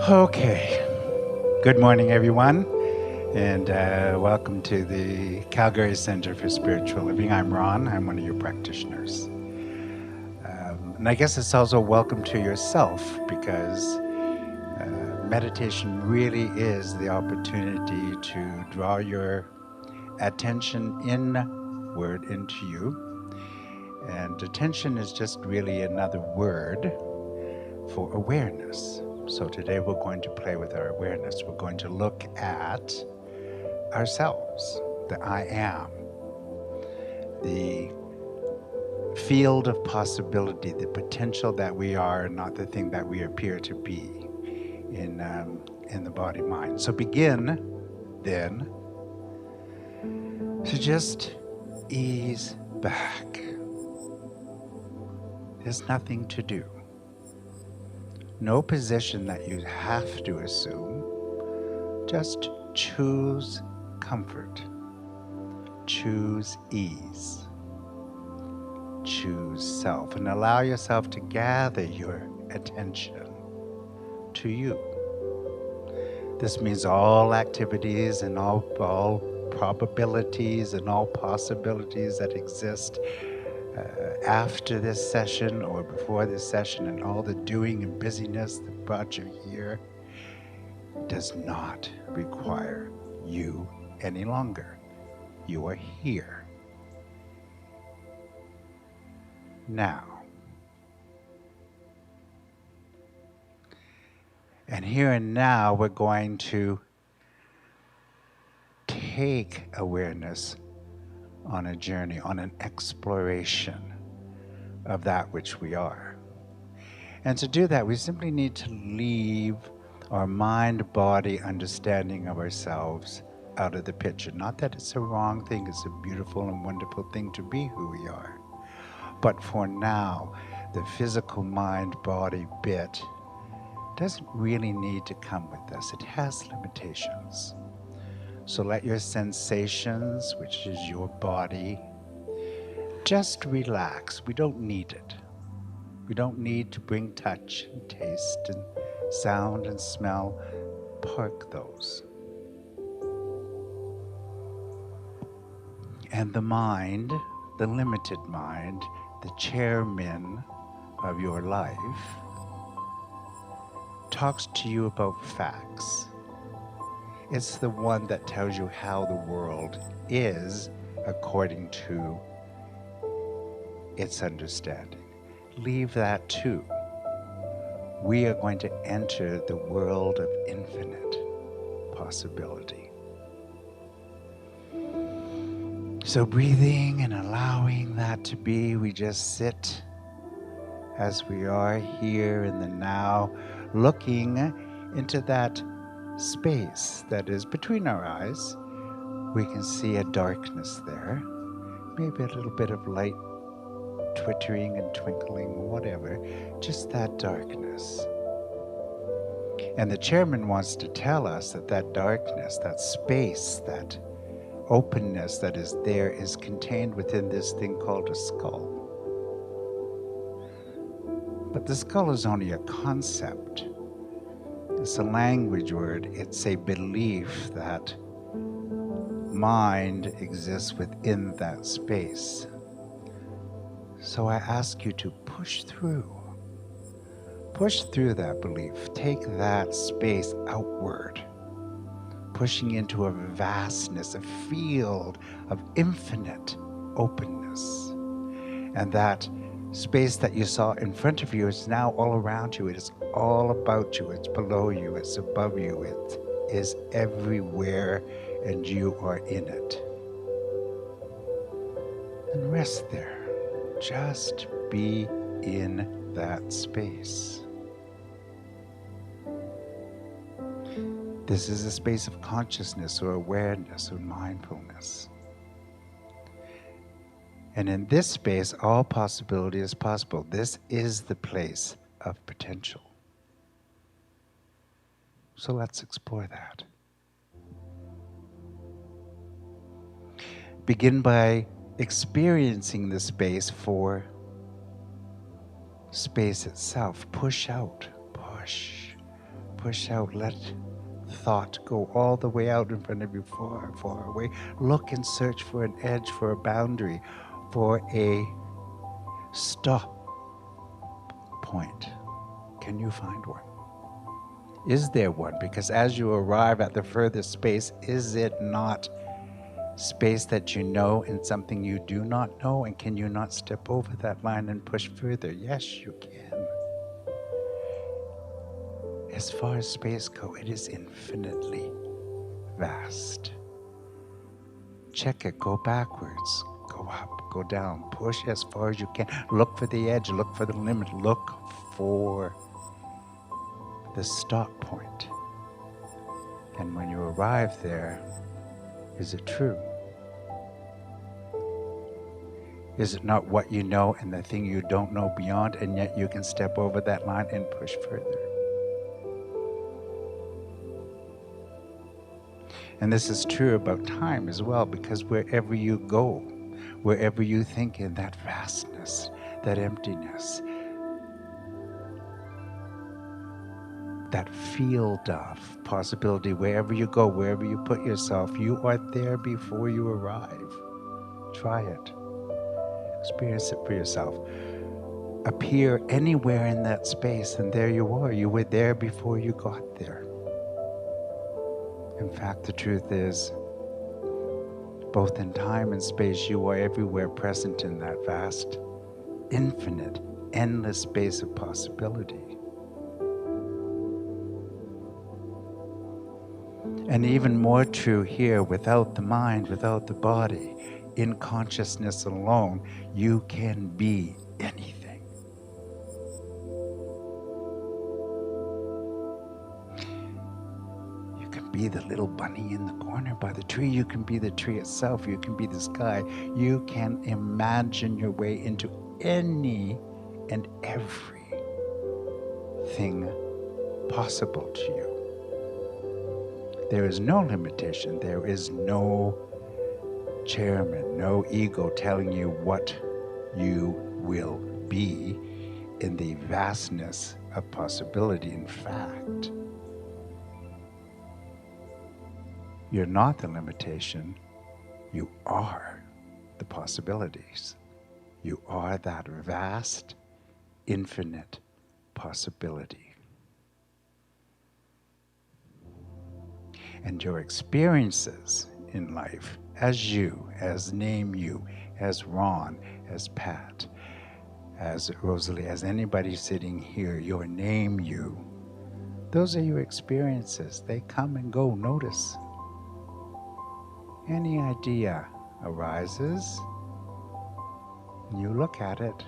Okay. Good morning, everyone, and welcome to the Calgary Center for Spiritual Living. I'm Ron. I'm one of your practitioners. And I guess it's also welcome to yourself because meditation really is the opportunity to draw your attention inward into you. And attention is just really another word for awareness. So today we're going to play with our awareness. We're going to look at ourselves, the I am, the field of possibility, the potential that we are, not the thing that we appear to be in the body mind. So begin then to just ease back. There's nothing to do. No position that you have to assume. Just choose comfort. Choose ease. Choose self, and allow yourself to gather your attention to you. This means all activities and all probabilities and all possibilities that exist after this session or before this session, and all the doing and busyness that brought you here does not require you any longer. You are here. Now. And here and now, we're going to take awareness on a journey, on an exploration of that which we are. And to do that, we simply need to leave our mind-body understanding of ourselves out of the picture. Not that it's a wrong thing, it's a beautiful and wonderful thing to be who we are. But for now, the physical mind-body bit doesn't really need to come with us. It has limitations. So let your sensations, which is your body, just relax. We don't need it. We don't need to bring touch and taste and sound and smell. Park those. And the mind, the limited mind, the chairman of your life, talks to you about facts. It's the one that tells you how the world is according to its understanding. Leave that too. We are going to enter the world of infinite possibility. So breathing and allowing that to be, we just sit as we are here in the now, looking into that space that is between our eyes. We can see a darkness there, maybe a little bit of light twittering and twinkling, whatever, just that darkness. And the chairman wants to tell us that that darkness, that space, that openness that is there is contained within this thing called a skull. But the skull is only a concept. It's a language word. It's a belief that mind exists within that space. So I ask you to push through that belief. Take that space outward, pushing into a vastness, a field of infinite openness. And that space that you saw in front of you is now all around you. It is all about you. It's below you. It's above you. It is everywhere, and you are in it. And rest there. Just be in that space. This is a space of consciousness or awareness or mindfulness. And in this space, all possibility is possible. This is the place of potential. So let's explore that. Begin by experiencing the space for space itself. Push out, push push out. Let thought go all the way out in front of you, far, far away. Look and search for an edge, for a boundary, for a stop point. Can you find one? Is there one? Because as you arrive at the furthest space, is it not space that you know and something you do not know? And can you not step over that line and push further? Yes, you can. As far as space goes, it is infinitely vast. Check it, go backwards, go up, go down, push as far as you can. Look for the edge, look for the limit, look for the stop point. And when you arrive there, is it true? Is it not what you know and the thing you don't know beyond, and yet you can step over that line and push further? And this is true about time as well, because wherever you go, wherever you think in that vastness, that emptiness, that field of possibility, wherever you go, wherever you put yourself, you are there before you arrive. Try it. Experience it for yourself. Appear anywhere in that space, and there you are. You were there before you got there. In fact, the truth is, both in time and space, you are everywhere present in that vast, infinite, endless space of possibility. And even more true here, without the mind, without the body, in consciousness alone, you can be anything. Be the little bunny in the corner by the tree. You can be the tree itself. You can be the sky. You can imagine your way into any and everything possible to you. There is no limitation. There is no chairman, no ego telling you what you will be in the vastness of possibility. In fact, you're not the limitation. You are the possibilities. You are that vast, infinite possibility. And your experiences in life, as you, as name you, as Ron, as Pat, as Rosalie, as anybody sitting here, your name you, those are your experiences. They come and go. Notice. Any idea arises, and you look at it.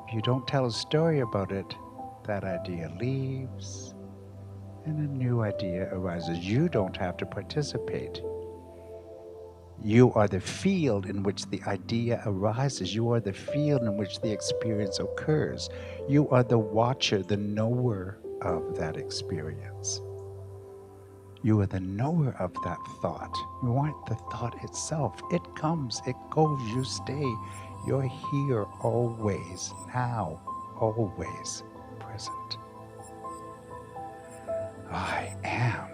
If you don't tell a story about it, that idea leaves, and a new idea arises. You don't have to participate. You are the field in which the idea arises. You are the field in which the experience occurs. You are the watcher, the knower of that experience. You are the knower of that thought. You aren't the thought itself. It comes, it goes, you stay. You're here always, now, always present. I am.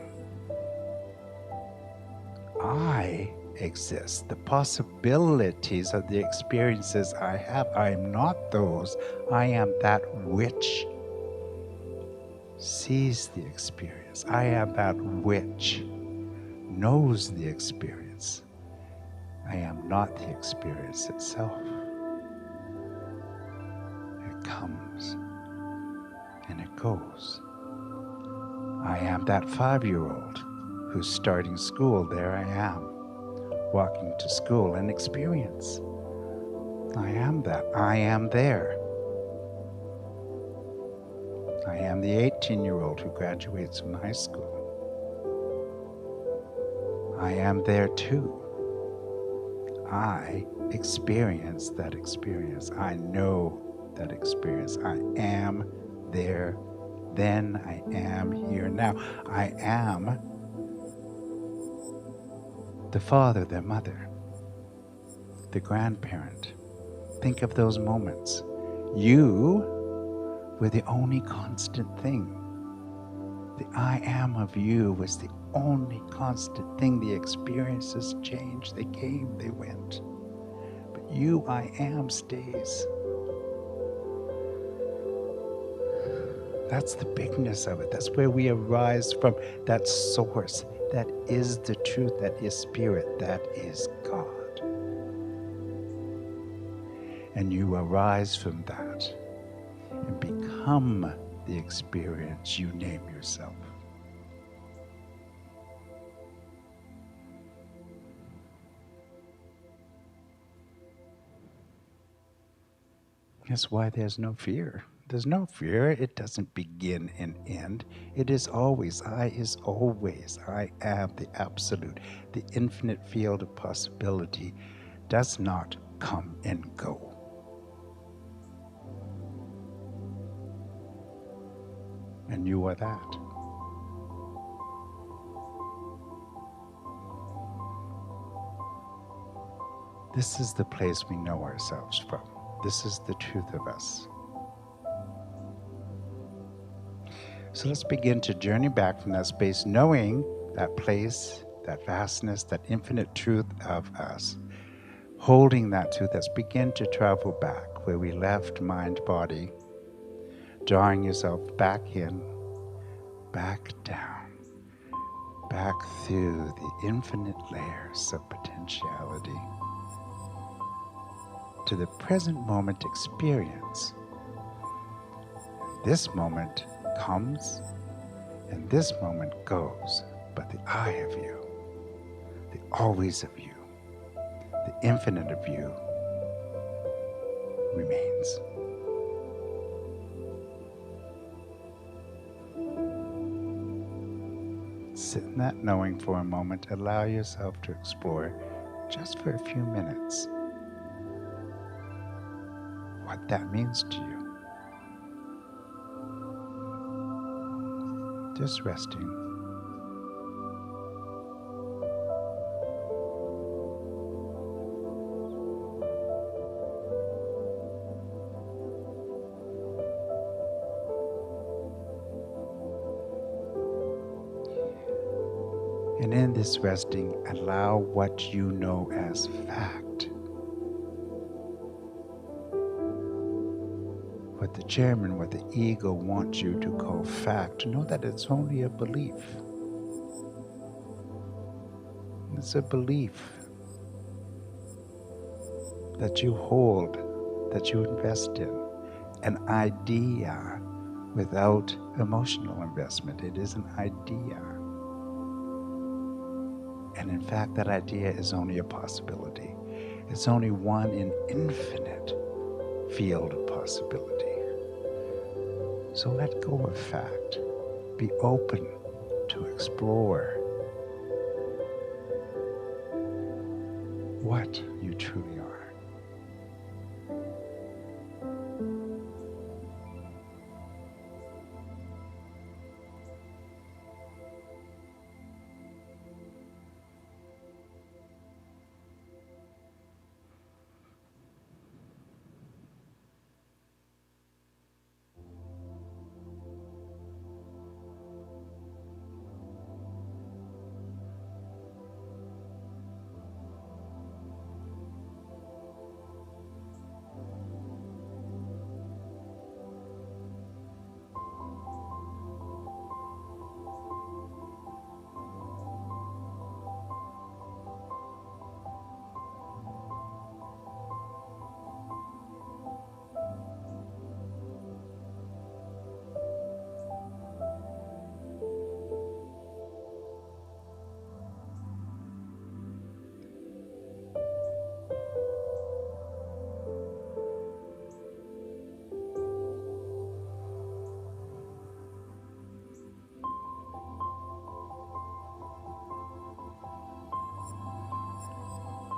I exist. The possibilities of the experiences I have, I am not those. I am that which sees the experience. I am that which knows the experience. I am not the experience itself. It comes and it goes. I am that 5-year-old who's starting school. There I am, walking to school, an experience. I am that. I am there. I am the 18-year-old who graduates from high school. I am there too. I experience that experience. I know that experience. I am there then. I am here now. I am the father, the mother, the grandparent. Think of those moments. You were the only constant thing. The I am of you was the only constant thing. The experiences changed. They came, they went. But you, I am, stays. That's the bigness of it. That's where we arise from, that source. That is the truth. That is spirit. That is God. And you arise from that and become the experience you name yourself. That's why there's no fear. There's no fear. It doesn't begin and end. It is always. I is always. I am the absolute. The infinite field of possibility does not come and go. And you are that. This is the place we know ourselves from. This is the truth of us. So let's begin to journey back from that space, knowing that place, that vastness, that infinite truth of us. Holding that truth, let's begin to travel back where we left mind, body, drawing yourself back in, back down, back through the infinite layers of potentiality to the present moment experience. This moment comes and this moment goes, but the I of you, the always of you, the infinite of you remains. Sit in that knowing for a moment. Allow yourself to explore just for a few minutes what that means to you. Just resting. And in this resting, allow what you know as fact. What the chairman, what the ego wants you to call fact, know that it's only a belief. It's a belief that you hold, that you invest in. An idea without emotional investment. It is an idea. And in fact, that idea is only a possibility. It's only one in infinite field of possibility. So let go of fact. Be open to explore what you truly are.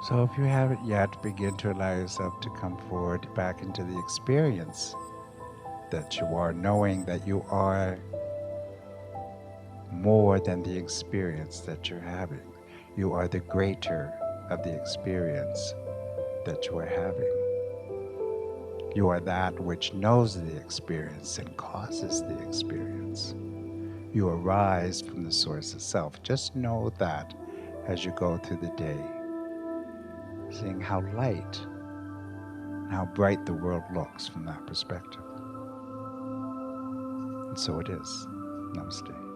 So if you haven't yet, begin to allow yourself to come forward back into the experience that you are, knowing that you are more than the experience that you're having. You are the greater of the experience that you are having. You are that which knows the experience and causes the experience. You arise from the source itself. Just know that as you go through the day, seeing how light and how bright the world looks from that perspective. And so it is. Namaste.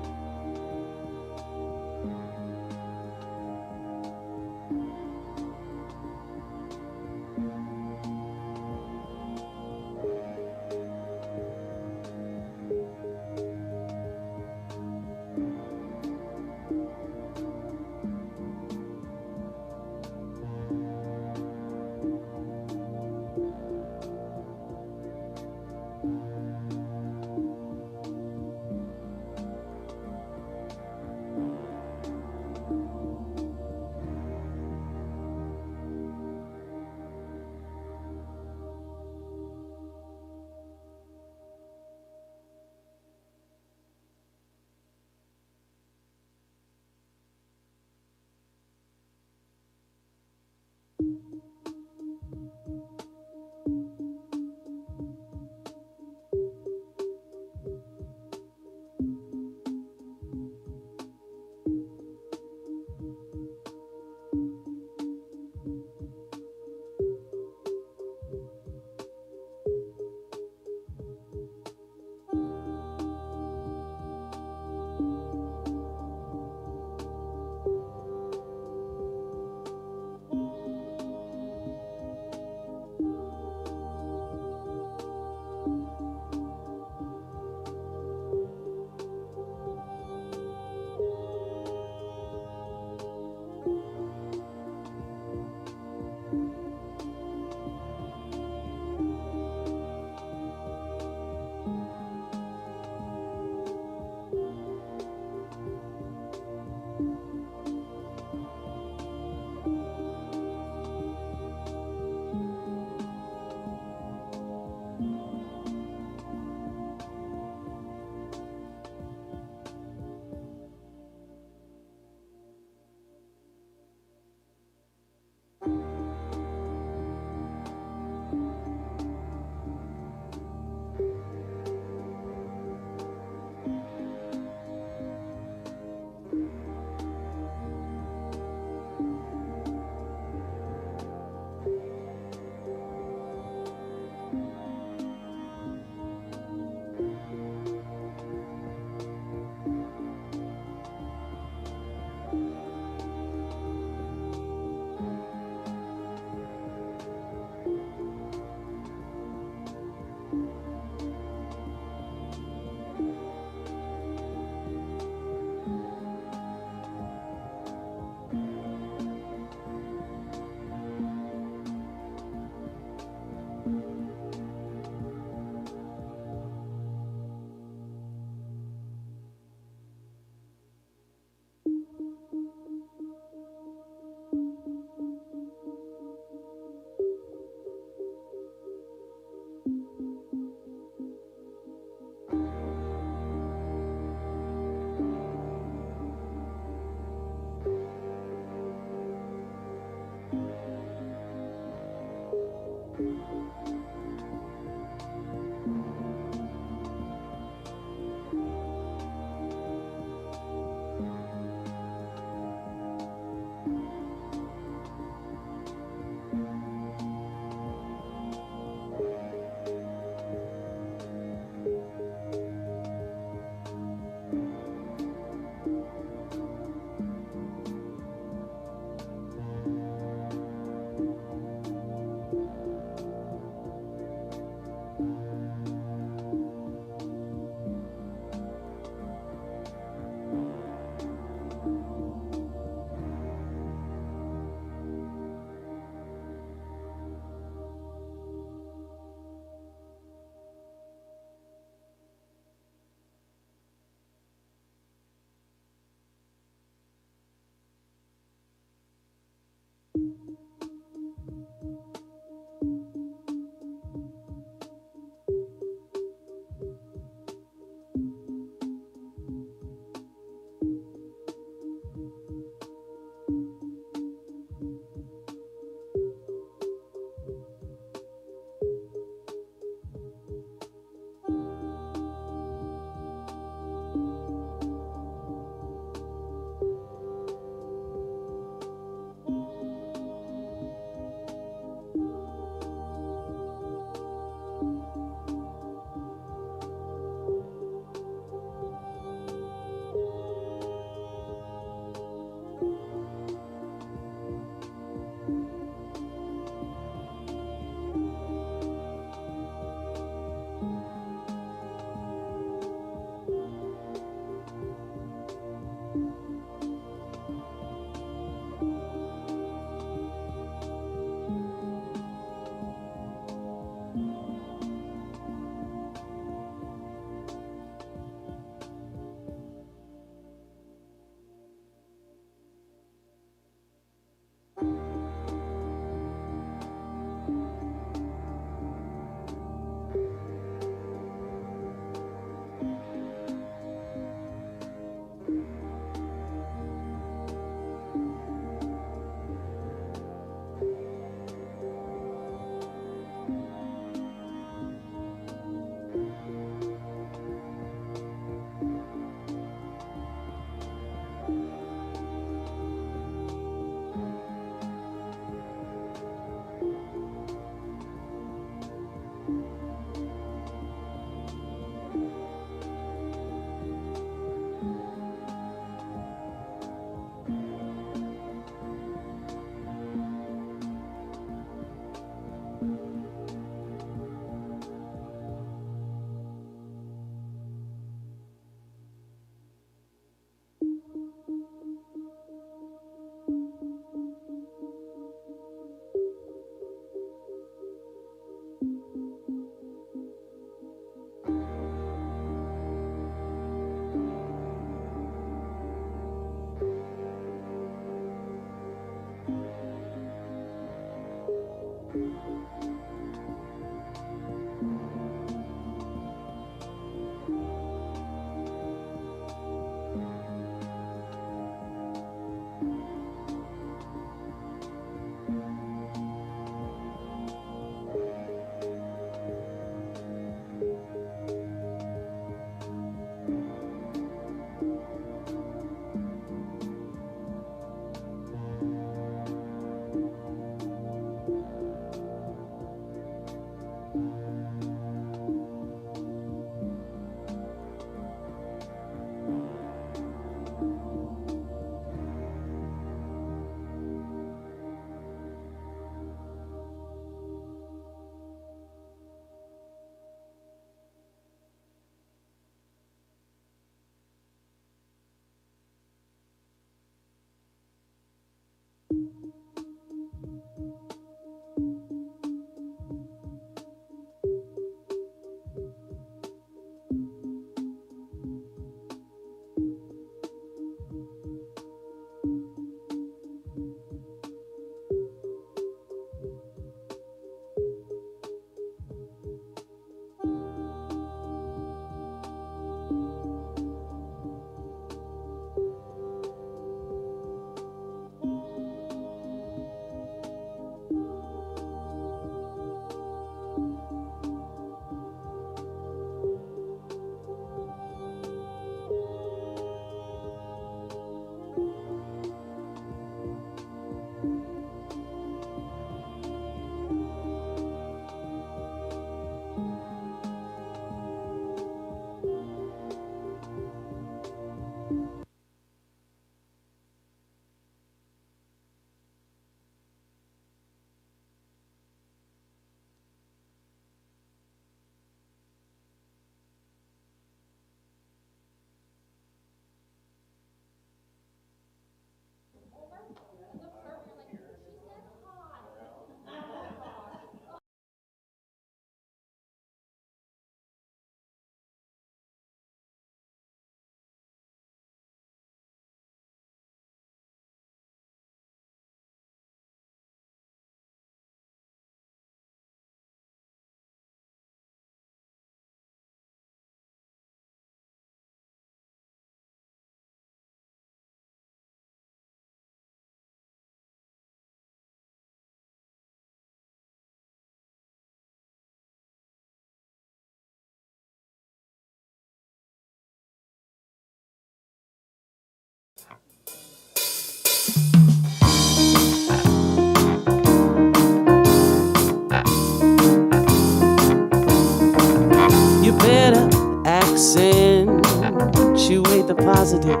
positive.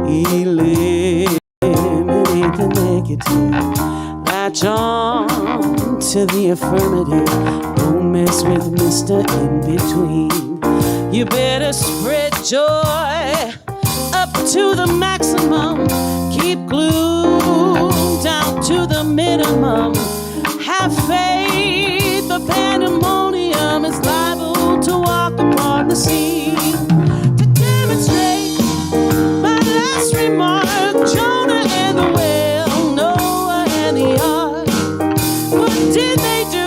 Eliminate the negative. Latch on to the affirmative. Don't mess with Mr. In Between. You better spread joy up to the maximum. Keep glue down to the minimum. Have faith, the pandemonium is liable to walk upon the scene. To demonstrate my last remark, Jonah and the whale, Noah and the ark. What did they do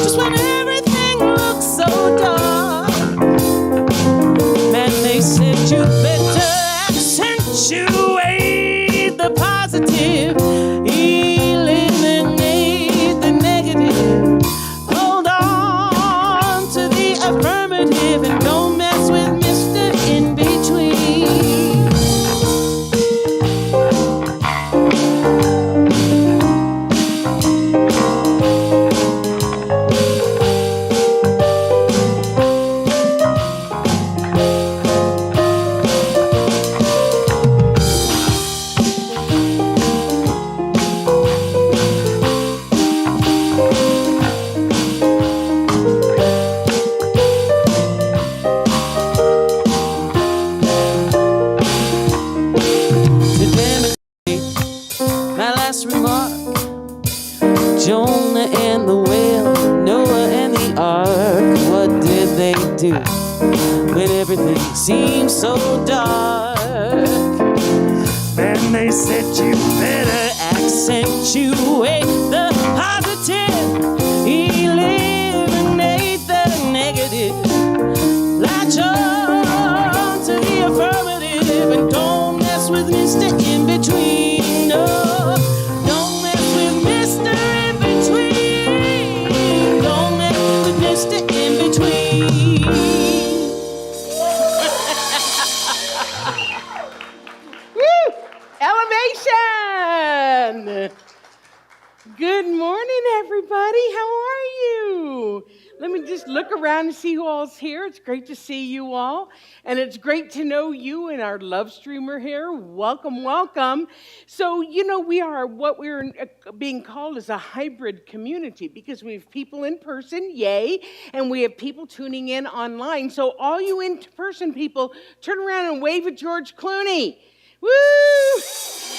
just when everything looked so dark? Man, they said you better accentuate the positive. Eliminate the negative. Hold on to the affirmative and don't mess with Mr. In Between. To demonstrate my last remark, Jonah and the whale, Noah and the ark. What did they do when everything seemed so dark? Man, they said you better accentuate the positive. Eliminate the negative. Latch on to the affirmative and don't mess with Mr. In Between. No, don't mess with Mr. In Between. Don't mess with Mr. In Between. Woo! Elevation! Good morning, everybody. How are you? Let me just look around and see who all's here. It's great to see you all. And it's great to know you and our love streamer here. Welcome, welcome. So, we are what we're being called as a hybrid community because we have people in person, yay, and we have people tuning in online. So all you in-person people, turn around and wave at George Clooney. Woo!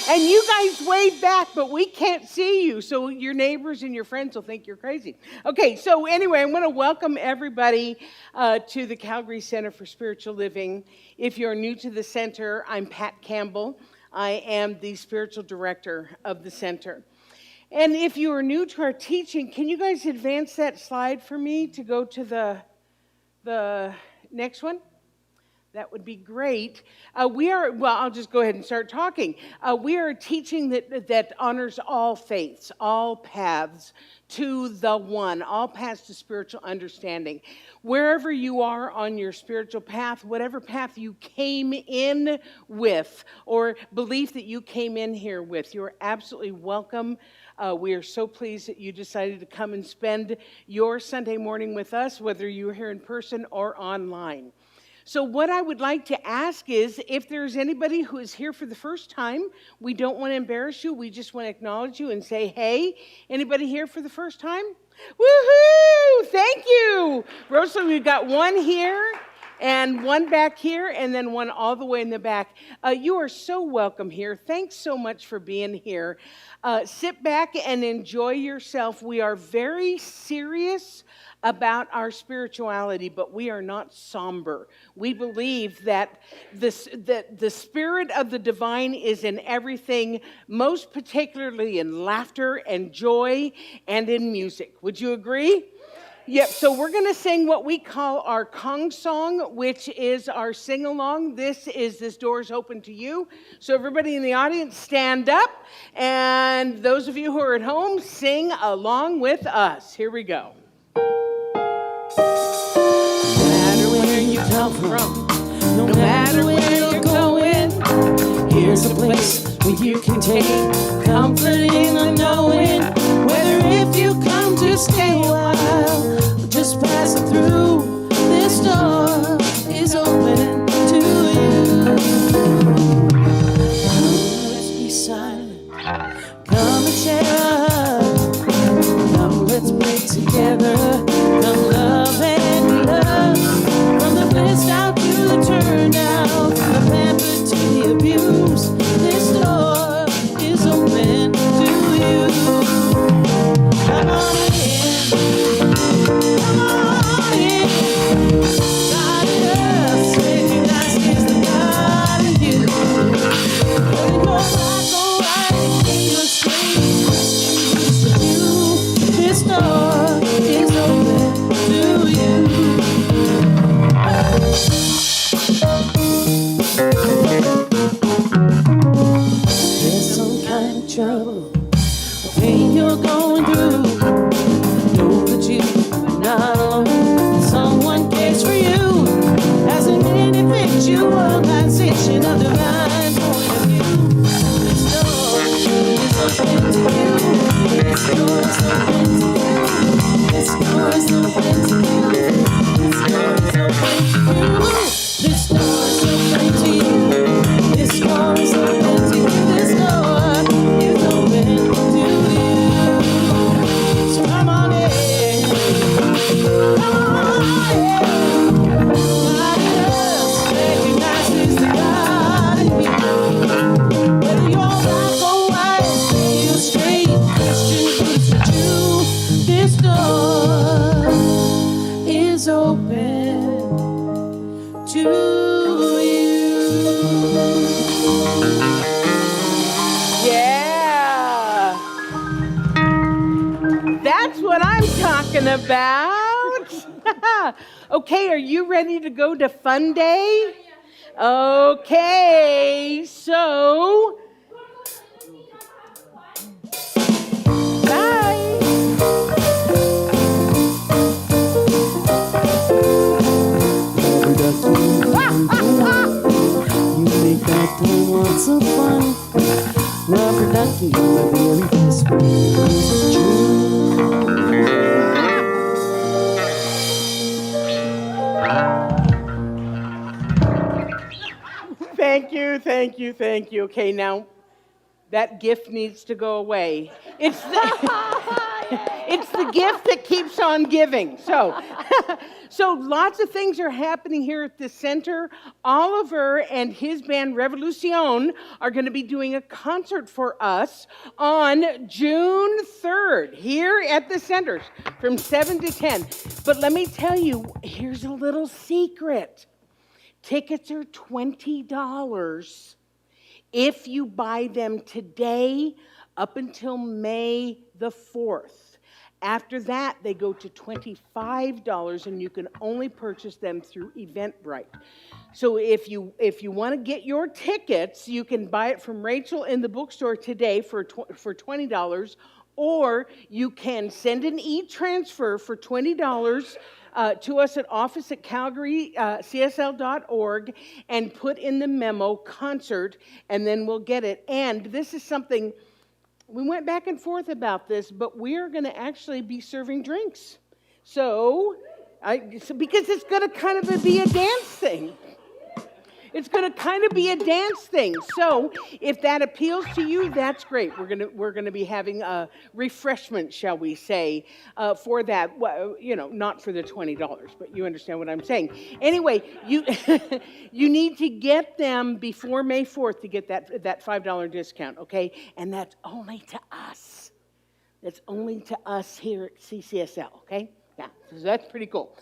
And you guys wave back, but we can't see you, so your neighbors and your friends will think you're crazy. Okay, so anyway, I'm going to welcome everybody to the Calgary Center for Spiritual Living. If you're new to the center, I'm Pat Campbell. I am the spiritual director of the center. And if you are new to our teaching, can you guys advance that slide for me to go to the next one? That would be great. I'll just go ahead and start talking. We are a teaching that honors all faiths, all paths to the one, all paths to spiritual understanding. Wherever you are on your spiritual path, whatever path you came in with or belief that you came in here with, you're absolutely welcome. We are so pleased that you decided to come and spend your Sunday morning with us, whether you're here in person or online. So what I would like to ask is, if there's anybody who is here for the first time, we don't want to embarrass you. We just want to acknowledge you and say, hey, anybody here for the first time? Woohoo! Thank you. Rosalie, we've got one here and one back here and then one all the way in the back. You are so welcome here. Thanks so much for being here. Sit back and enjoy yourself. We are very serious about our spirituality, but we are not somber. We believe that the spirit of the divine is in everything, most particularly in laughter and joy and in music. Would you agree? Yep, so we're going to sing what we call our Kong song, which is our sing-along. This door's open to you. So everybody in the audience, stand up. And those of you who are at home, sing along with us. Here we go. No matter where you come from, no matter where you're going, here's a place where you can take comfort in the knowing. Whether if you come to stay a while, or just passing through, this door is open to you. Yeah. That's what I'm talking about. Okay, are you ready to go to Fun Day? Okay, so bye. You make that time lots of fun. Rubber ducky, the very best friend. It's Thank you. Okay, now that gift needs to go away. It's the gift that keeps on giving. So lots of things are happening here at the center. Oliver and his band Revolucion are going to be doing a concert for us on June 3rd here at the centers from 7 to 10. But let me tell you, here's a little secret. Tickets are $20 if you buy them today up until May the 4th. After that, they go to $25, and you can only purchase them through Eventbrite. So if you want to get your tickets, you can buy it from Rachel in the bookstore today for $20, or you can send an e-transfer for $20 to us at office at calgarycsl.org and put in the memo concert, and then we'll get it. And this is something, we went back and forth about this, but we're going to actually be serving drinks. So because it's going to kind of be a dance thing. It's going to kind of be a dance thing. So if that appeals to you, that's great. We're going to be having a refreshment, shall we say, for that. Well, not for the $20, but you understand what I'm saying. Anyway, you you need to get them before May 4th to get that $5 discount, okay? And that's only to us. That's only to us here at CCSL, okay? Yeah, so that's pretty cool.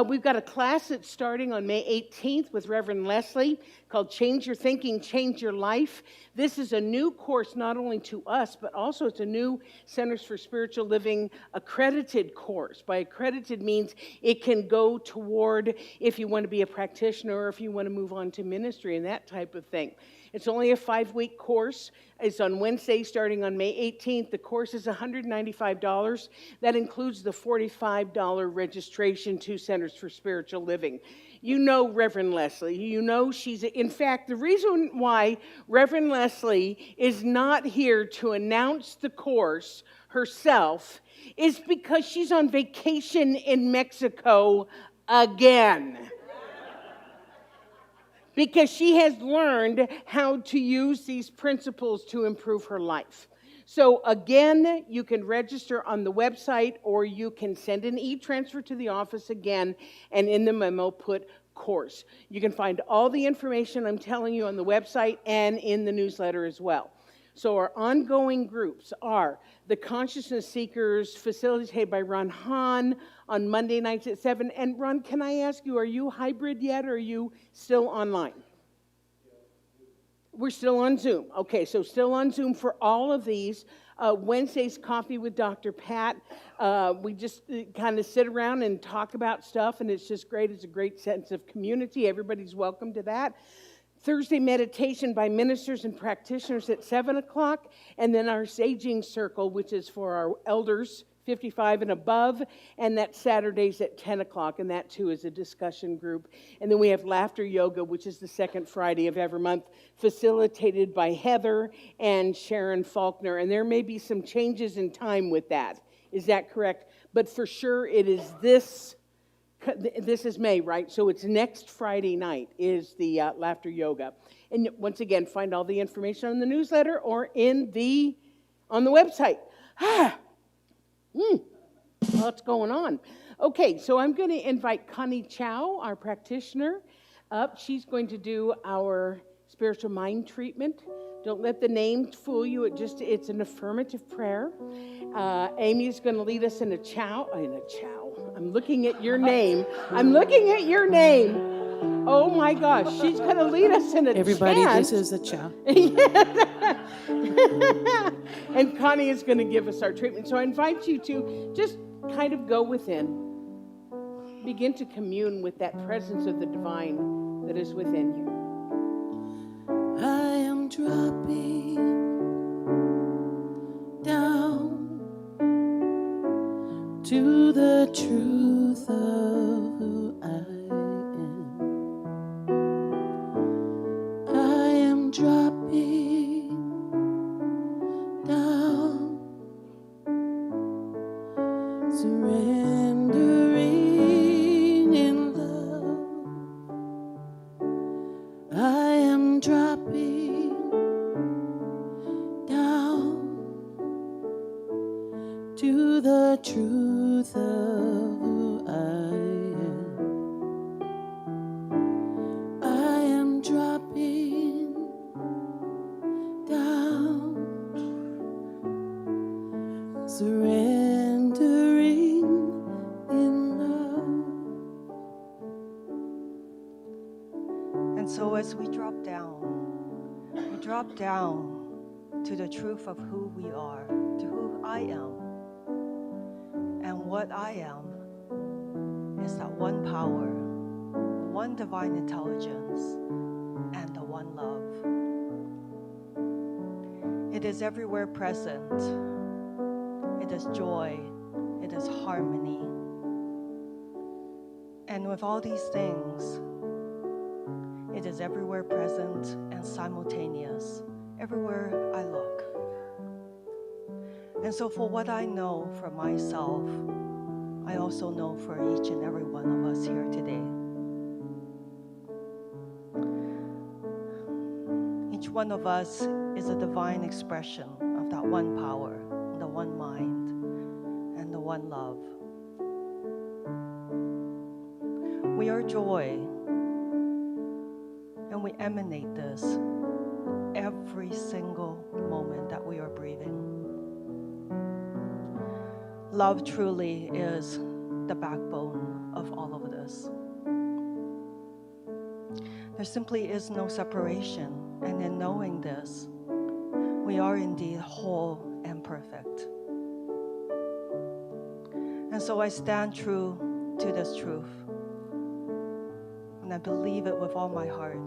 We've got a class that's starting on May 18th with Reverend Leslie called Change Your Thinking, Change Your Life. This is a new course not only to us, but also it's a new Centers for Spiritual Living accredited course. By accredited means it can go toward if you want to be a practitioner or if you want to move on to ministry and that type of thing. It's only a 5-week course. It's on Wednesday starting on May 18th. The course is $195. That includes the $45 registration to Centers for Spiritual Living. You know Reverend Leslie. You know in fact, the reason why Reverend Leslie is not here to announce the course herself is because she's on vacation in Mexico again. Because she has learned how to use these principles to improve her life. So again, you can register on the website, or you can send an e-transfer to the office again, and in the memo put course. You can find all the information I'm telling you on the website and in the newsletter as well. So our ongoing groups are the Consciousness Seekers, facilitated by Ron Hahn on Monday nights at 7. And Ron, can I ask you, are you hybrid yet, or are you still online? We're still on Zoom. Okay, so still on Zoom for all of these. Wednesday's Coffee with Dr. Pat. We just kind of sit around and talk about stuff, and it's just great. It's a great sense of community. Everybody's welcome to that. Thursday meditation by ministers and practitioners at 7 o'clock, and then our Saging Circle, which is for our elders, 55 and above, and that's Saturdays at 10 o'clock, and that too is a discussion group. And then we have Laughter Yoga, which is the second Friday of every month, facilitated by Heather and Sharon Faulkner, and there may be some changes in time with that. Is that correct? But for sure it is this is May, right? So it's next Friday night is the Laughter Yoga. And once again, find all the information on the newsletter or on the website. What's going on? Okay, so I'm going to invite Connie Chow, our practitioner, up. She's going to do our spiritual mind treatment. Don't let the name fool you. It's an affirmative prayer. Amy's going to lead us in a chow. I'm looking at your name. Oh my gosh, she's going to lead us in a Everybody, chant. this is a chow. And Connie is going to give us our treatment. So I invite you to just kind of go within. Begin to commune with that presence of the divine that is within you. I am dropping down to the truth of who I am. I am dropping down, surrendering in love. I am dropping down to the truth of who I am. I am dropping down, surrendering in love. And so as we drop down to the truth of who we are, to who I am. And what I am is that one power, one divine intelligence, and the one love. It is everywhere present. It is joy. It is harmony. And with all these things, it is everywhere present and simultaneous, everywhere I look. And so for what I know for myself, I also know for each and every one of us here today. Each one of us is a divine expression of that one power, the one mind, and the one love. We are joy. And we emanate this every single moment that we are breathing. Love truly is the backbone of all of this. There simply is no separation. And in knowing this, we are indeed whole and perfect. And so I stand true to this truth. And I believe it with all my heart.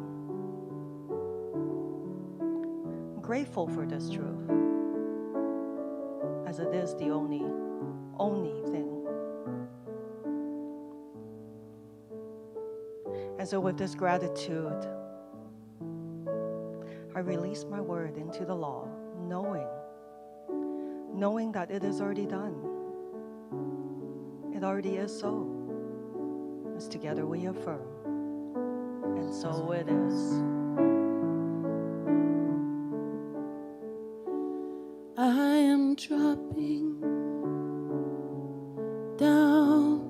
I'm grateful for this truth, as it is the only thing. And so with this gratitude, I release my word into the law, knowing that it is already done. It already is so. As together we affirm. And so it is. I am dropping down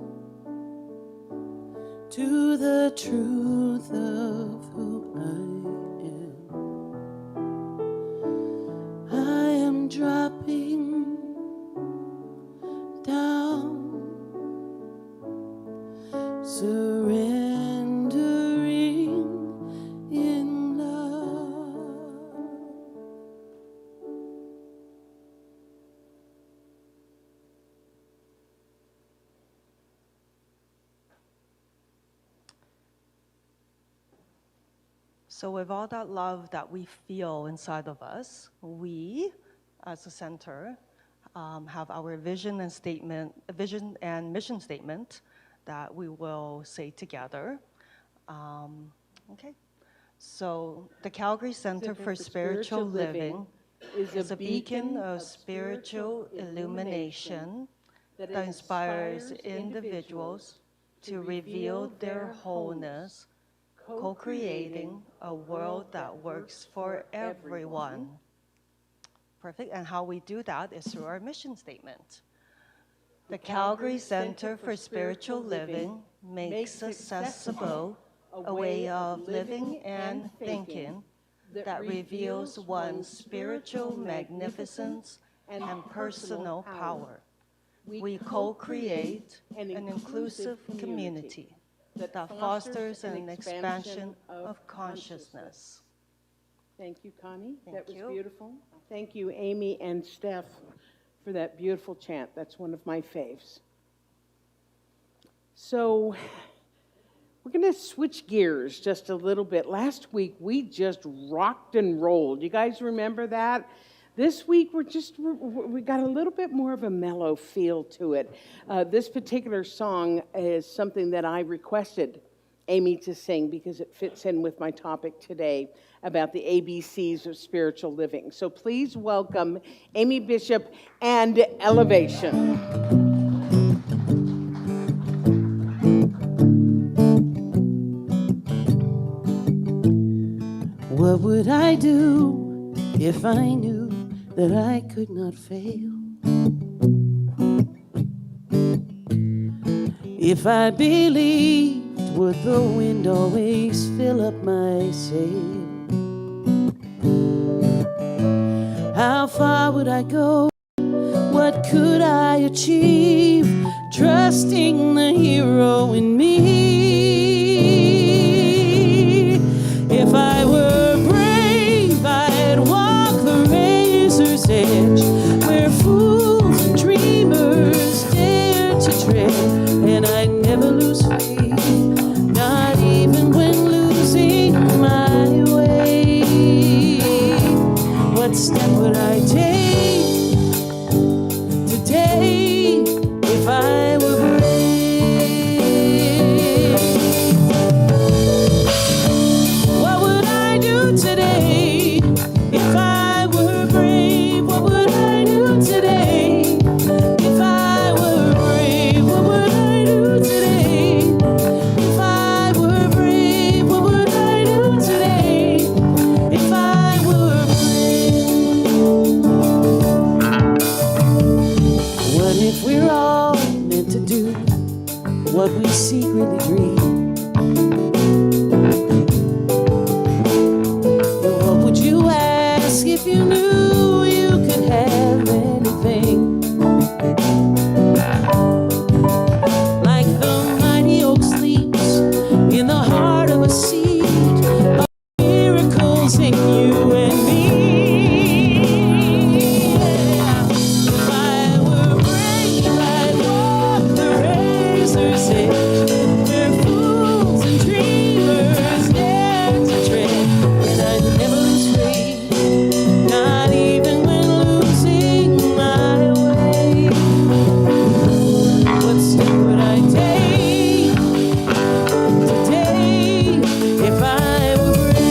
to the truth of who I am. I am dropping down, surrendering in love. So with all that love that we feel inside of us, we, as a center, have our vision and mission statement that we will say together. Okay. So the Calgary Center for Spiritual Living is a beacon of spiritual illumination that inspires individuals to reveal their wholeness, co-creating a world that works for everyone. Perfect. And how we do that is through our mission statement. The Calgary Center for Spiritual Living makes accessible a way of living and thinking that reveals one's spiritual magnificence and personal power. We co-create an inclusive community that fosters an expansion of consciousness. Thank you, Connie. That was you. beautiful. Thank you, Amy and Steph, for that beautiful chant. That's one of my faves. So we're going to switch gears just a little bit. Last week, we just rocked and rolled. You guys remember that? This week, we got a little bit more of a mellow feel to it. This particular song is something that I requested Amy to sing because it fits in with my topic today about the ABCs of spiritual living. So please welcome Amy Bishop and Elevation. What would I do if I knew that I could not fail? If I believed, would the wind always fill up my sail? How far would I go? What could I achieve? Trusting the hero in me. If I were brave, I'd walk the razor's edge, where fools and dreamers dare to tread, and I'd never lose faith, not even when losing my way. What step would I take today if I were brave? What would I do today if I were brave? What would I do today if I were brave? What would I do today if I were brave? What would I do today if I were brave? What if we're all meant to do what we secretly dream? What would you ask if you knew you could have anything? Like the mighty oak sleeps in the heart of a seed, of miracles in you and me. If I were brave, I'd walk the razor's edge, where fools and dreamers dare to tread, and I'd never lose faith, not even when losing my way. What step would I take today if I were brave?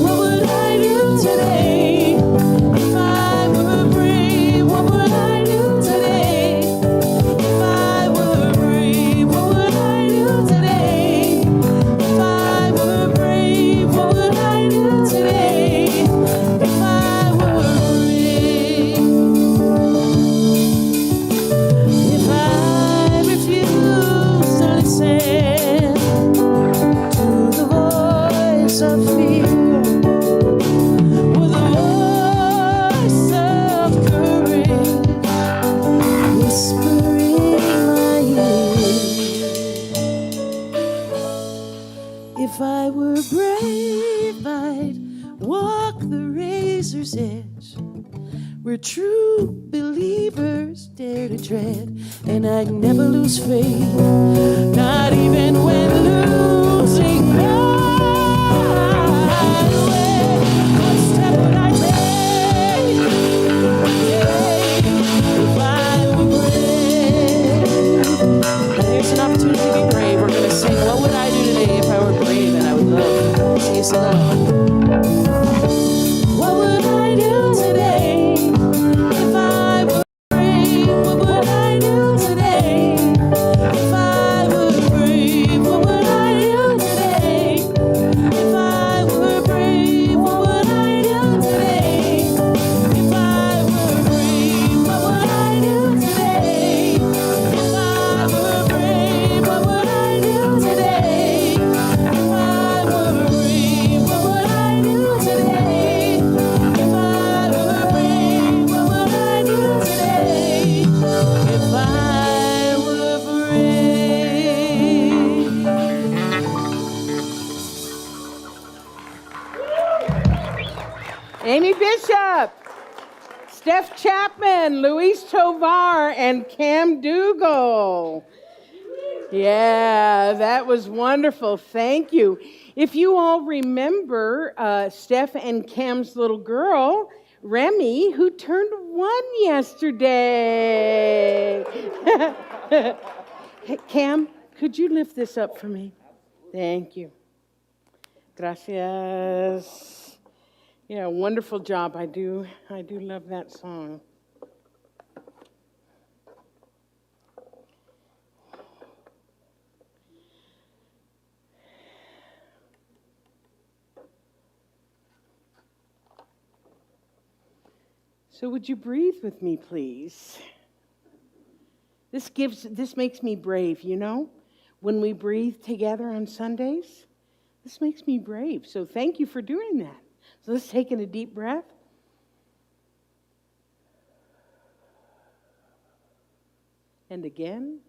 What would I do today if I were brave? What would I do today if I were brave? What would I do today if I were brave? What would I do today if I were brave? If I refuse to listen to the voice of fear, with the voice of courage whispering in my ear. If I were brave, I'd walk the razor's edge, where true believers dare to tread, and I'd never lose faith, not even when losing my way. What step would I take today if I were brave? And here's an opportunity to be brave. We're going to sing, what would I do today if I were brave? And I would love to see you sing along. What would I do today if I were brave? What would I do today if I were brave? What would I do today if I were brave? What would I do today if I were brave? What would I do today if I were brave? What would I do today if I were brave? What would Amy Bishop, Steph Chapman, Luis Tovar, and Cam Dougal. Yeah, that was wonderful. Thank you. If you all remember Steph and Cam's little girl, Remy, who turned 1 yesterday. Hey, Cam, could you lift this up for me? Thank you. Gracias. Yeah, wonderful job. I do love that song. So would you breathe with me, please? This makes me brave, you know? When we breathe together on Sundays, this makes me brave. So thank you for doing that. So let's take in a deep breath. And again.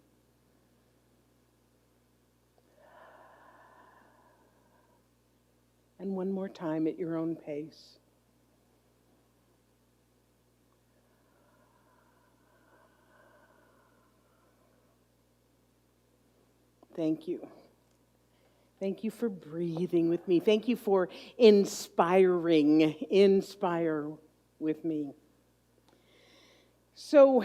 And one more time at your own pace. Thank you. Thank you for breathing with me. Thank you for inspiring. Inspire with me. So,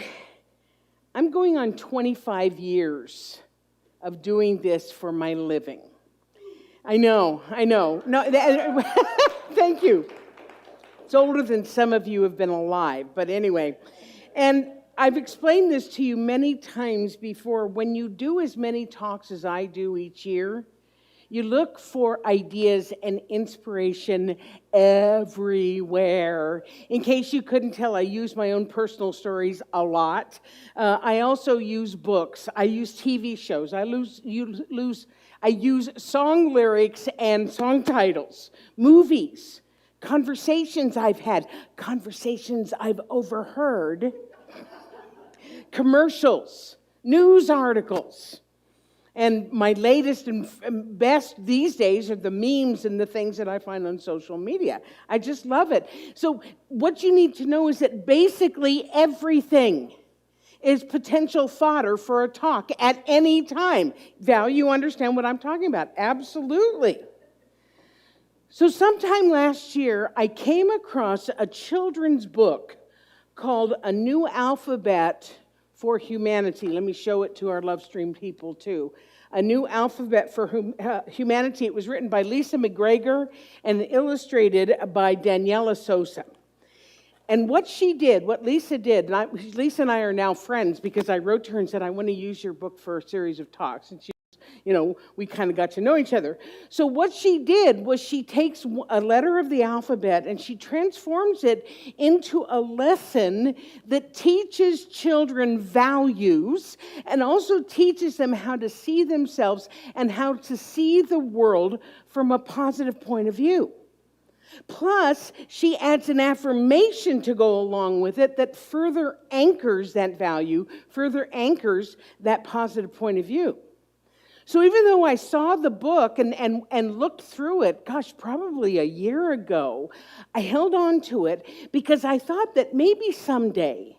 I'm going on 25 years of doing this for my living. I know. No, thank you. It's older than some of you have been alive, but anyway. And I've explained this to you many times before. When you do as many talks as I do each year, you look for ideas and inspiration everywhere. In case you couldn't tell, I use my own personal stories a lot. I also use books. I use TV shows. I use song lyrics and song titles, movies, conversations I've had, conversations I've overheard, commercials, news articles. And my latest and best these days are the memes and the things that I find on social media. I just love it. So what you need to know is that basically everything is potential fodder for a talk at any time. Val, you understand what I'm talking about? Absolutely. So sometime last year, I came across a children's book called A New Alphabet for Humanity. Let me show it to our Love Stream people too. A New Alphabet for Humanity. It was written by Lisa McGregor and illustrated by Daniela Sosa. And what Lisa did, Lisa and I are now friends because I wrote to her and said, I want to use your book for a series of talks. And she, we kind of got to know each other. So what she did was she takes a letter of the alphabet and she transforms it into a lesson that teaches children values and also teaches them how to see themselves and how to see the world from a positive point of view. Plus, she adds an affirmation to go along with it that further anchors that value, further anchors that positive point of view. So even though I saw the book and looked through it, probably a year ago, I held on to it because I thought that maybe someday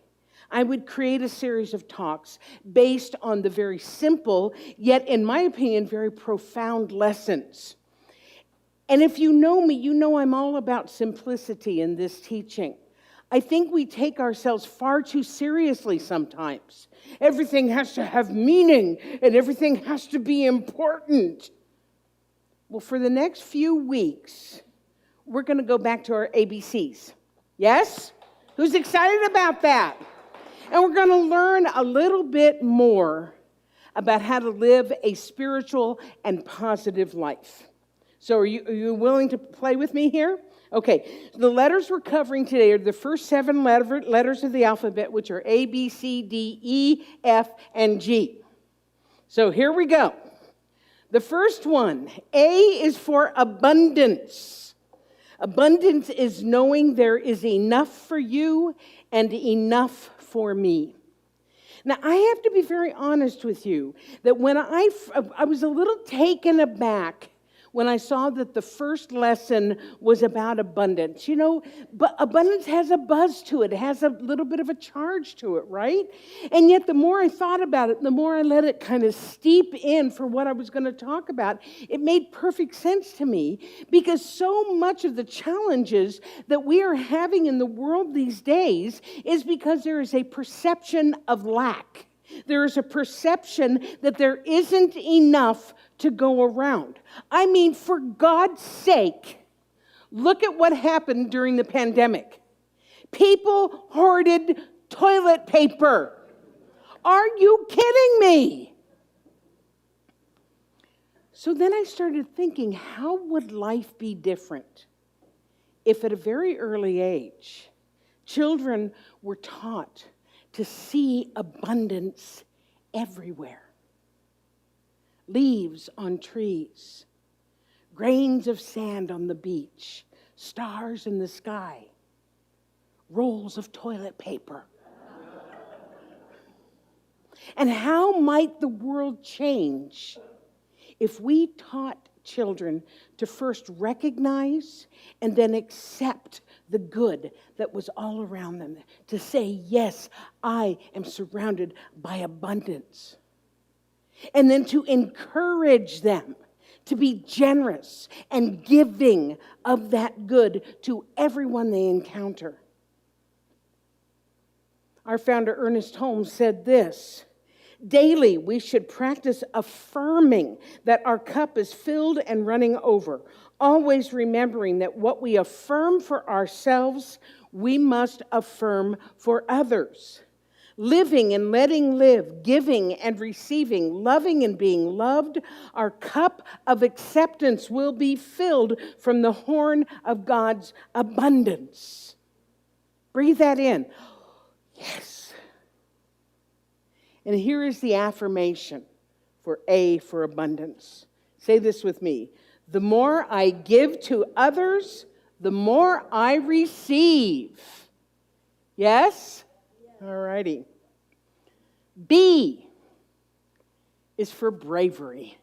I would create a series of talks based on the very simple, yet in my opinion, very profound lessons. And if you know me, you know I'm all about simplicity in this teaching. I think we take ourselves far too seriously sometimes. Everything has to have meaning and everything has to be important. Well, for the next few weeks, we're going to go back to our ABCs. Yes? Who's excited about that? And we're going to learn a little bit more about how to live a spiritual and positive life. So are you willing to play with me here? Okay, the letters we're covering today are the first 7 letters of the alphabet, which are A, B, C, D, E, F, and G. So here we go. The first one, A, is for abundance. Abundance is knowing there is enough for you and enough for me. Now, I have to be very honest with you that when I was a little taken aback when I saw that the first lesson was about abundance. You know, but abundance has a buzz to it. It has a little bit of a charge to it, right? And yet the more I thought about it, the more I let it kind of steep in for what I was going to talk about, it made perfect sense to me, because so much of the challenges that we are having in the world these days is because there is a perception of lack. There is a perception that there isn't enough to go around. I mean, for God's sake, look at what happened during the pandemic. People hoarded toilet paper. Are you kidding me? So then I started thinking, how would life be different if at a very early age, children were taught to see abundance everywhere? Leaves on trees, grains of sand on the beach, stars in the sky, rolls of toilet paper. And how might the world change if we taught children to first recognize and then accept the good that was all around them, to say, yes, I am surrounded by abundance. And then to encourage them to be generous and giving of that good to everyone they encounter. Our founder, Ernest Holmes, said this: daily, we should practice affirming that our cup is filled and running over, always remembering that what we affirm for ourselves, we must affirm for others. Living and letting live, giving and receiving, loving and being loved, our cup of acceptance will be filled from the horn of God's abundance. Breathe that in. Yes. And here is the affirmation for A, for abundance. Say this with me. The more I give to others, the more I receive. Yes? All righty. B is for bravery.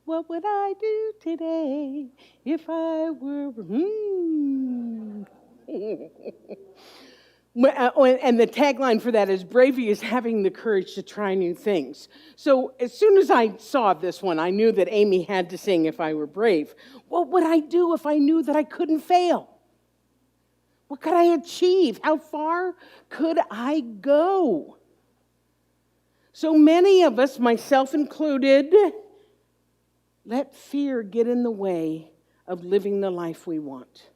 What would I do today if I were... And the tagline for that is, bravery is having the courage to try new things. So as soon as I saw this one, I knew that Amy had to sing If I Were Brave. What would I do if I knew that I couldn't fail? What could I achieve? How far could I go? So many of us, myself included, let fear get in the way of living the life we want.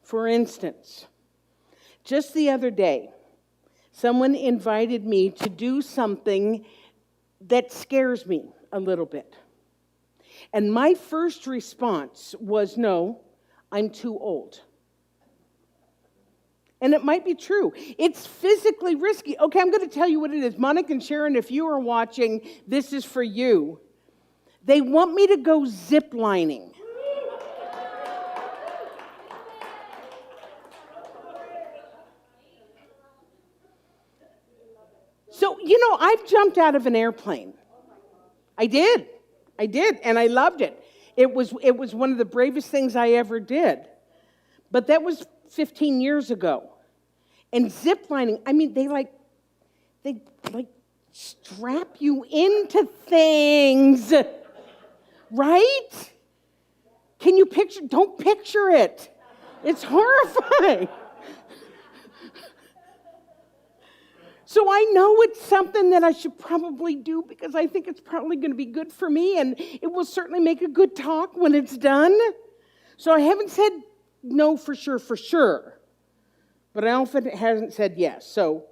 For instance, just the other day, someone invited me to do something that scares me a little bit. And my first response was, no, I'm too old. And it might be true. It's physically risky. Okay, I'm going to tell you what it is. Monica and Sharon, if you are watching, this is for you. They want me to go zip lining. So, I've jumped out of an airplane. I did, and I loved it. It was one of the bravest things I ever did. But that was 15 years ago. And zip lining, I mean, they strap you into things, right? Can you picture? Don't picture it. It's horrifying. So I know it's something that I should probably do because I think it's probably going to be good for me, and it will certainly make a good talk when it's done. So I haven't said no for sure. But I often hasn't said yes. So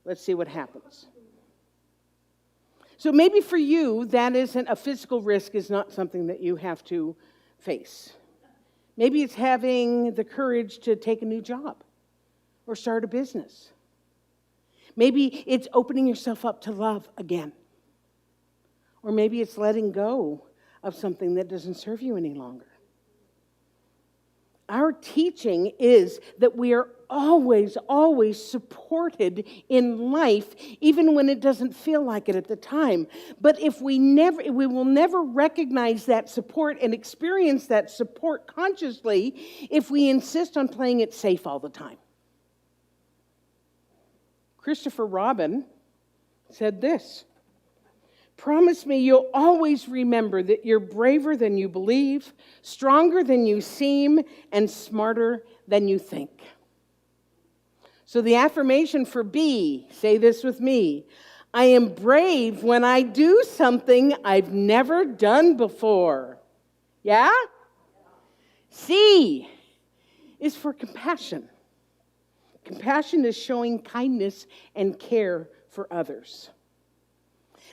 let's see what happens. So maybe for you, that isn't a physical risk, is not something that you have to face. Maybe it's having the courage to take a new job or start a business. Maybe it's opening yourself up to love again. Or maybe it's letting go of something that doesn't serve you any longer. Our teaching is that we are always, always supported in life, even when it doesn't feel like it at the time. But if we will never recognize that support and experience that support consciously if we insist on playing it safe all the time. Christopher Robin said this: "Promise me you'll always remember that you're braver than you believe, stronger than you seem, and smarter than you think." So the affirmation for B, say this with me: I am brave when I do something I've never done before. Yeah? C is for compassion. Compassion is showing kindness and care for others.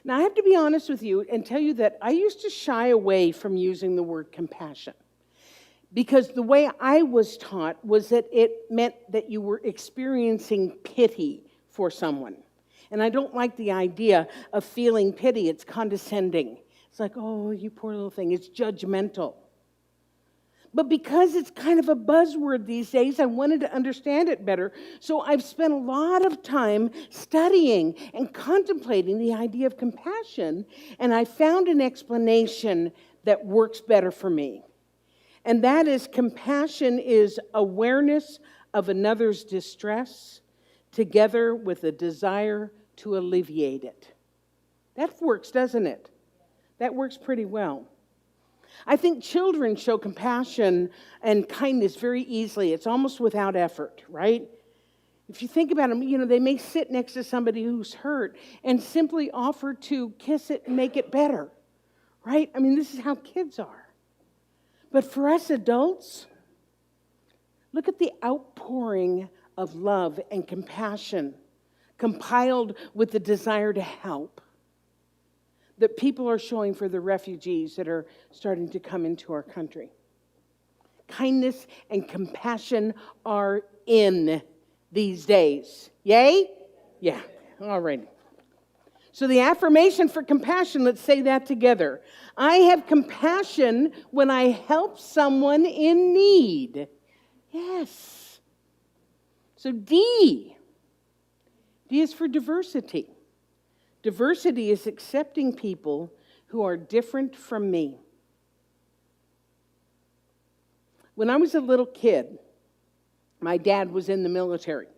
Now, I have to be honest with you and tell you that I used to shy away from using the word compassion, because the way I was taught was that it meant that you were experiencing pity for someone. And I don't like the idea of feeling pity. It's condescending. It's like, oh, you poor little thing. It's judgmental. But because it's kind of a buzzword these days, I wanted to understand it better. So I've spent a lot of time studying and contemplating the idea of compassion, and I found an explanation that works better for me. And that is, compassion is awareness of another's distress together with a desire to alleviate it. That works, doesn't it? That works pretty well. I think children show compassion and kindness very easily. It's almost without effort, right? If you think about them, they may sit next to somebody who's hurt and simply offer to kiss it and make it better, right? I mean, this is how kids are. But for us adults, look at the outpouring of love and compassion compiled with the desire to help that people are showing for the refugees that are starting to come into our country. Kindness and compassion are in these days. Yay? Yeah. All right. So the affirmation for compassion, let's say that together. I have compassion when I help someone in need. Yes. So D is for diversity. Diversity is accepting people who are different from me. When I was a little kid, my dad was in the military,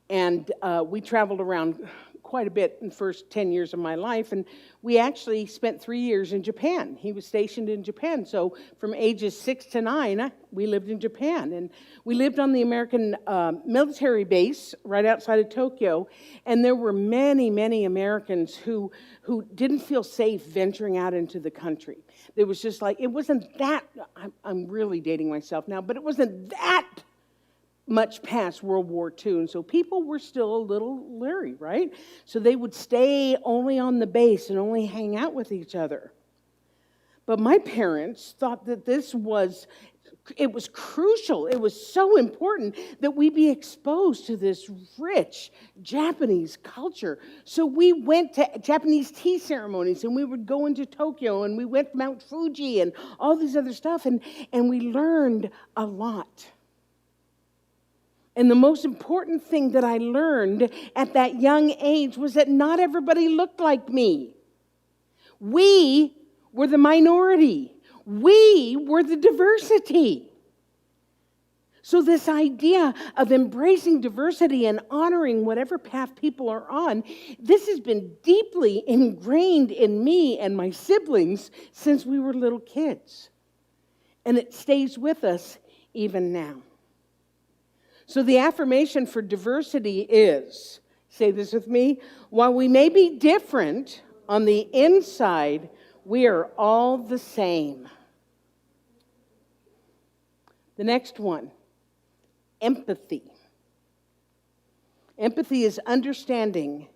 and we traveled around quite a bit in the first 10 years of my life, and we actually spent 3 years in Japan. He was stationed in Japan, so from ages 6 to 9, we lived in Japan, and we lived on the American military base right outside of Tokyo, and there were many, many Americans who didn't feel safe venturing out into the country. There was just like, it wasn't that, I'm really dating myself now, but it wasn't that much past World War II, and so people were still a little leery, right? So they would stay only on the base and only hang out with each other. But my parents thought that it was crucial, it was so important that we be exposed to this rich Japanese culture. So we went to Japanese tea ceremonies, and we would go into Tokyo, and we went to Mount Fuji and all this other stuff, and we learned a lot. And the most important thing that I learned at that young age was that not everybody looked like me. We were the minority. We were the diversity. So this idea of embracing diversity and honoring whatever path people are on, this has been deeply ingrained in me and my siblings since we were little kids. And it stays with us even now. So the affirmation for diversity is, say this with me, while we may be different on the inside, we are all the same. The next one, empathy. Empathy is understanding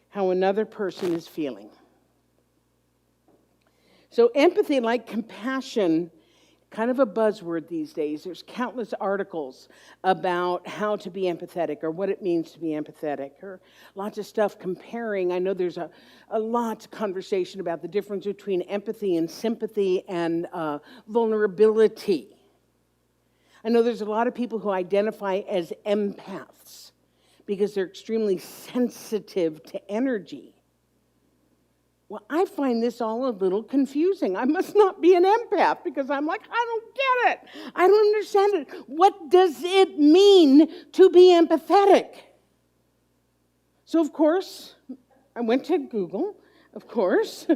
how another person is feeling. So empathy, like compassion, kind of a buzzword these days. There's countless articles about how to be empathetic or what it means to be empathetic, or lots of stuff comparing. I know there's a lot of conversation about the difference between empathy and sympathy and vulnerability. I know there's a lot of people who identify as empaths because they're extremely sensitive to energy. Well, I find this all a little confusing. I must not be an empath because I'm like, I don't get it. I don't understand it. What does it mean to be empathetic? So, of course, I went to Google, of course,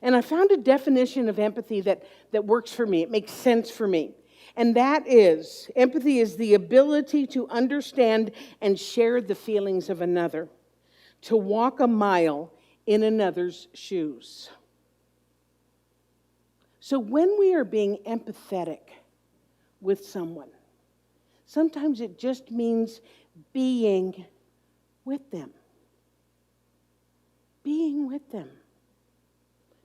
and I found a definition of empathy that works for me. It makes sense for me. And that is, empathy is the ability to understand and share the feelings of another, to walk a mile in another's shoes. So when we are being empathetic with someone, sometimes it just means being with them. Being with them.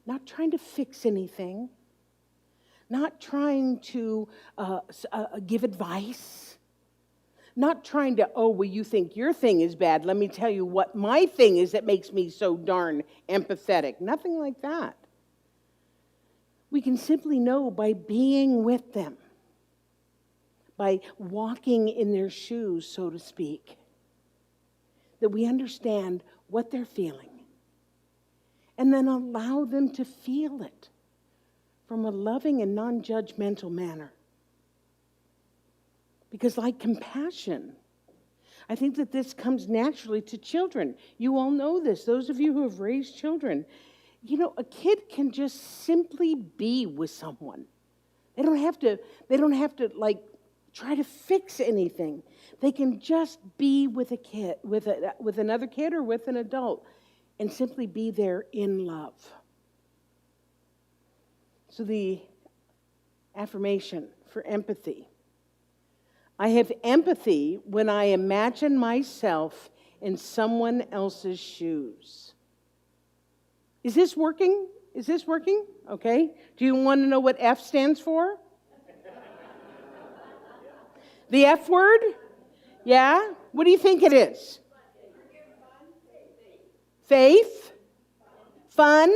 Not trying to fix anything. Not trying to give advice. Not trying to, oh, well, you think your thing is bad. Let me tell you what my thing is that makes me so darn empathetic. Nothing like that. We can simply know by being with them, by walking in their shoes, so to speak, that we understand what they're feeling and then allow them to feel it from a loving and non-judgmental manner. Because like compassion, I think that this comes naturally to children. You all know this, those of you who have raised children. You know, a kid can just simply be with someone. They don't have to like try to fix anything. They can just be with a kid, with another kid or with an adult, and simply be there in love. So the affirmation for empathy. I have empathy when I imagine myself in someone else's shoes. Is this working? Is this working? Okay. Do you want to know what F stands for? The F word? Yeah? What do you think it is? Faith? Fun?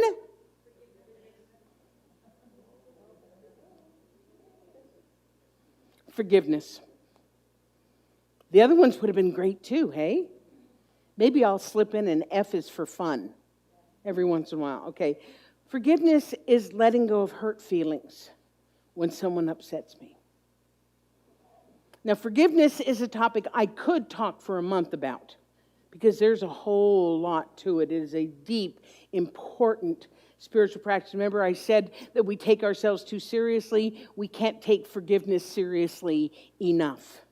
Forgiveness. The other ones would have been great too, hey? Maybe I'll slip in an F is for fun every once in a while. Okay. Forgiveness is letting go of hurt feelings when someone upsets me. Now, forgiveness is a topic I could talk for a month about because there's a whole lot to it. It is a deep, important spiritual practice. Remember, I said that we take ourselves too seriously. We can't take forgiveness seriously enough.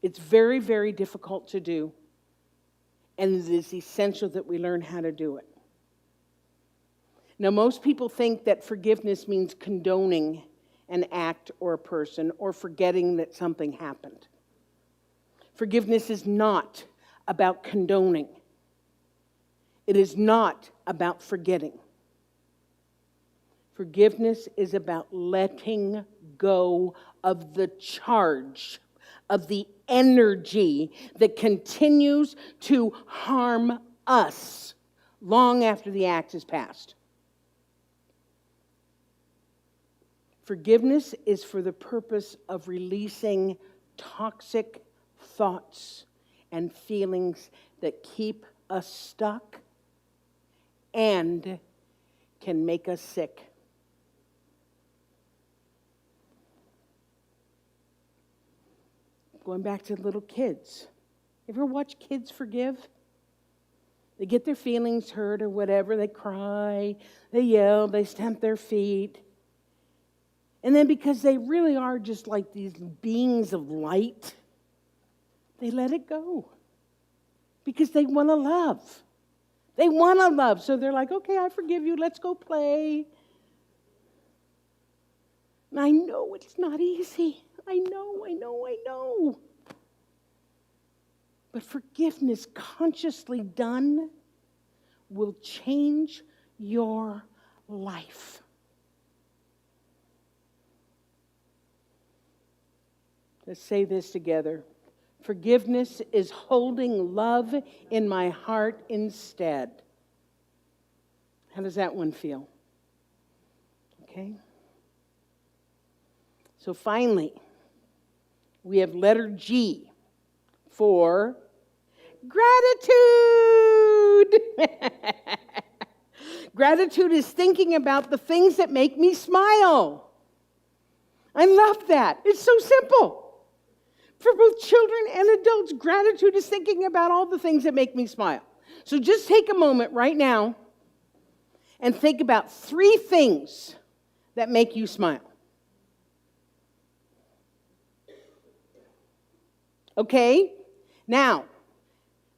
It's very, very difficult to do, and it is essential that we learn how to do it. Now, most people think that forgiveness means condoning an act or a person or forgetting that something happened. Forgiveness is not about condoning. It is not about forgetting. Forgiveness is about letting go of the charge, of the energy that continues to harm us long after the act is past. Forgiveness is for the purpose of releasing toxic thoughts and feelings that keep us stuck and can make us sick. Going back to little kids. Ever watch kids forgive? They get their feelings hurt or whatever. They cry, they yell, they stamp their feet. And then because they really are just like these beings of light, they let it go. Because they want to love. They want to love. So they're like, okay, I forgive you. Let's go play. And I know it's not easy. I know. But forgiveness consciously done will change your life. Let's say this together. Forgiveness is holding love in my heart instead. How does that one feel? Okay? So finally, we have letter G for gratitude. Gratitude is thinking about the things that make me smile. I love that. It's so simple. For both children and adults, gratitude is thinking about all the things that make me smile. So just take a moment right now and think about 3 things that make you smile. Okay? Now,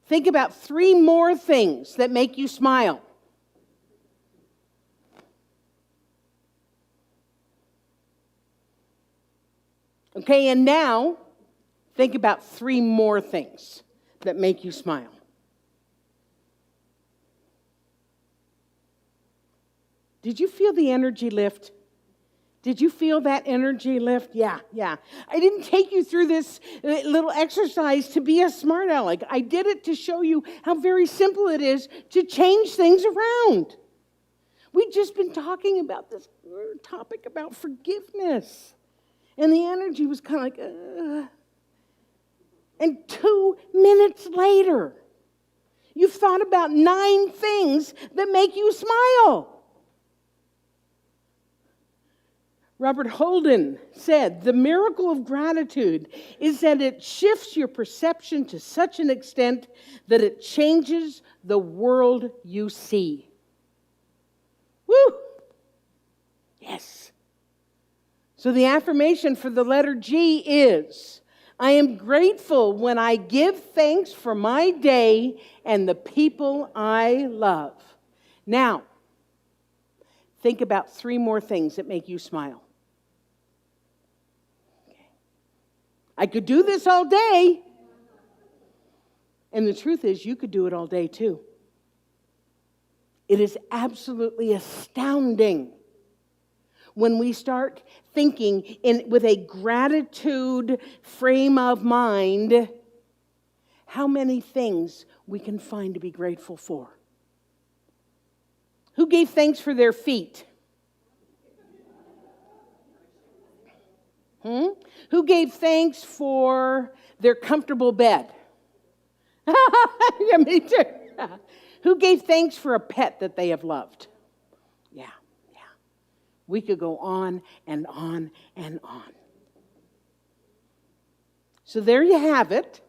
think about 3 more things that make you smile. Okay, and now, think about 3 more things that make you smile. Did you feel the energy lift? Did you feel that energy lift? Yeah. I didn't take you through this little exercise to be a smart aleck. I did it to show you how very simple it is to change things around. We've just been talking about this topic about forgiveness. And the energy was kind of like, And 2 minutes later, you've thought about 9 things that make you smile. Robert Holden said, the miracle of gratitude is that it shifts your perception to such an extent that it changes the world you see. Woo! Yes. So the affirmation for the letter G is, I am grateful when I give thanks for my day and the people I love. Now, think about 3 more things that make you smile. Okay. I could do this all day. And the truth is, you could do it all day too. It is absolutely astounding when we start thinking with a gratitude frame of mind, how many things we can find to be grateful for. Who gave thanks for their feet? Who gave thanks for their comfortable bed? Yeah, me too. Who gave thanks for a pet that they have loved? Yeah. We could go on and on and on. So there you have it.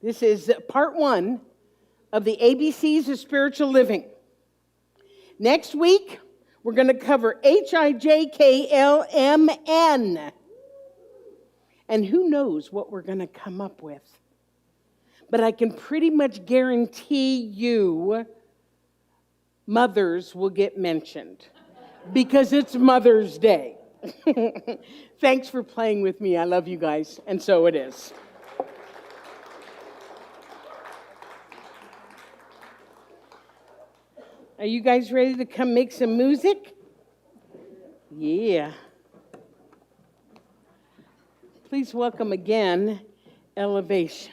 This is part 1 of the ABCs of spiritual living. Next week, we're going to cover HIJKLMN. And who knows what we're going to come up with. But I can pretty much guarantee you mothers will get mentioned. Because it's Mother's Day. Thanks for playing with me. I love you guys, and so it is. Are you guys ready to come make some music? Yeah. Please welcome again, Elevation.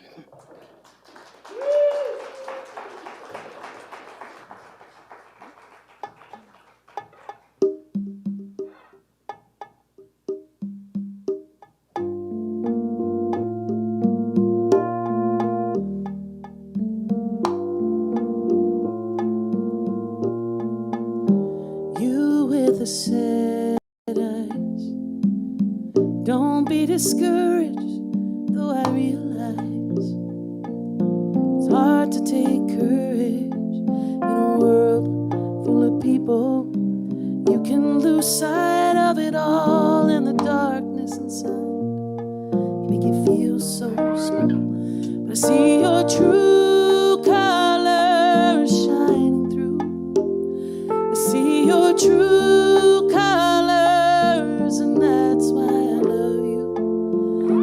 Sad eyes. Don't be discouraged, though I realize it's hard to take courage in a world full of people. You can lose sight of it all in the darkness inside. You make you feel so small, but I see your true colors shining through. I see your true colors, and that's why I love you.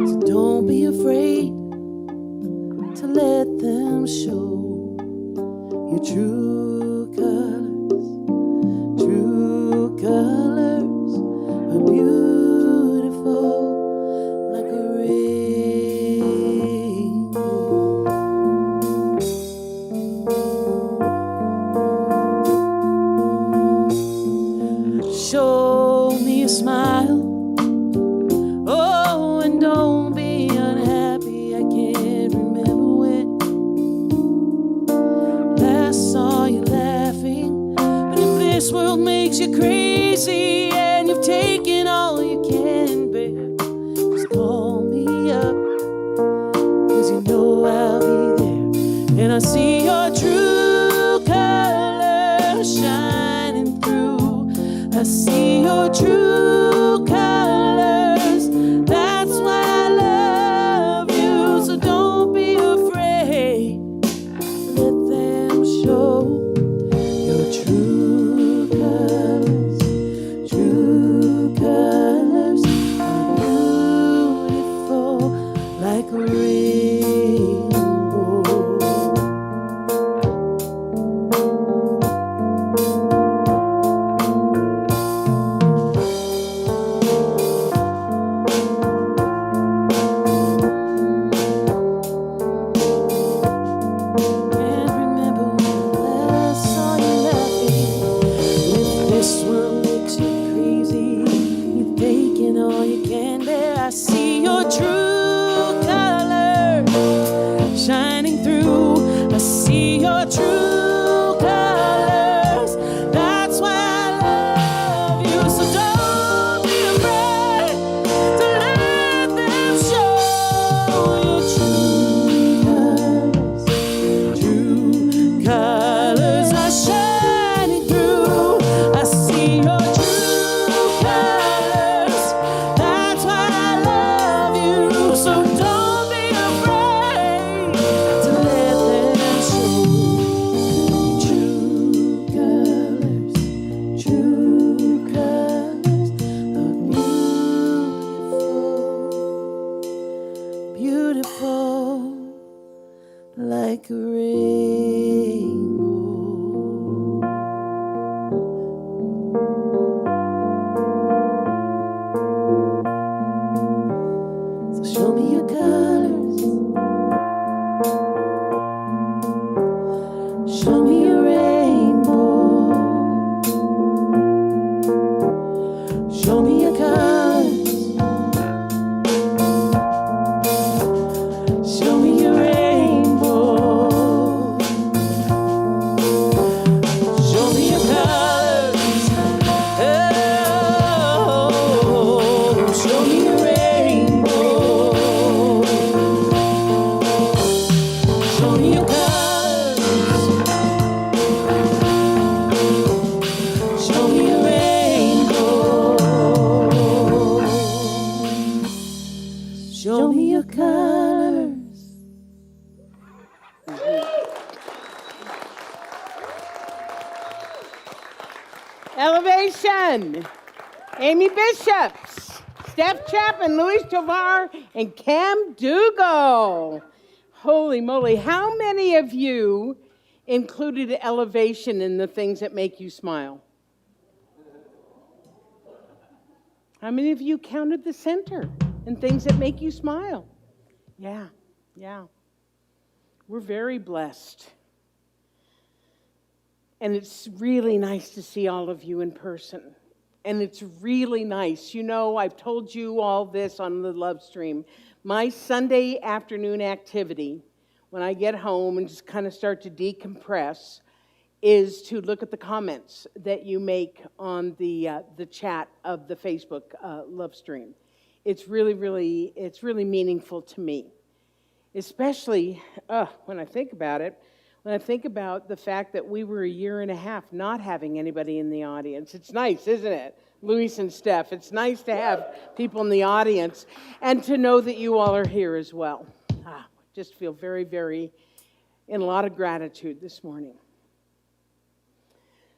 So don't be afraid to let them show your true colors. True colors are beautiful like a rainbow. Show me a smile this world makes you crazy and you've taken all you can bear, just call me up, 'cause you know I'll be there. And I see your true colors shining through. I see your true colors. That's why I love you. So don't be afraid. Let them show your true colors. True colors are beautiful like a rainbow. Can't remember when I last saw you laughing. If this world makes you crazy, you're taking all you can bear. I see your true colors shining through. I see your true colors. That's why I love you. So don't be afraid to let them show your true colors. True colors are shining through. I see your true colors. That's why I love you. So don't be afraid to let them show true colors. True colors are beautiful, beautiful like a rainbow. So show me your colors. Show me your rainbow. Show me your colors. Show me your rainbow. Show me your colors. Oh, show me your rainbow. Show me your colors. Show me your rainbow. Show me your colors. Elevation. Amy Bishops, Steph Chapman, Louis Tovar, and Cam Dugo. Holy moly. How many of you included elevation in the things that make you smile? How many of you counted the center and things that make you smile? Yeah. We're very blessed. And it's really nice to see all of you in person. And it's really nice. You know, I've told you all this on the Love Stream. My Sunday afternoon activity, when I get home and just kind of start to decompress, is to look at the comments that you make on the chat of the Facebook Love Stream. It's really meaningful to me, especially when I think about it. When I think about the fact that we were a year and a half not having anybody in the audience. It's nice, isn't it? Luis and Steph, it's nice to have people in the audience and to know that you all are here as well. Just feel very in a lot of gratitude this morning.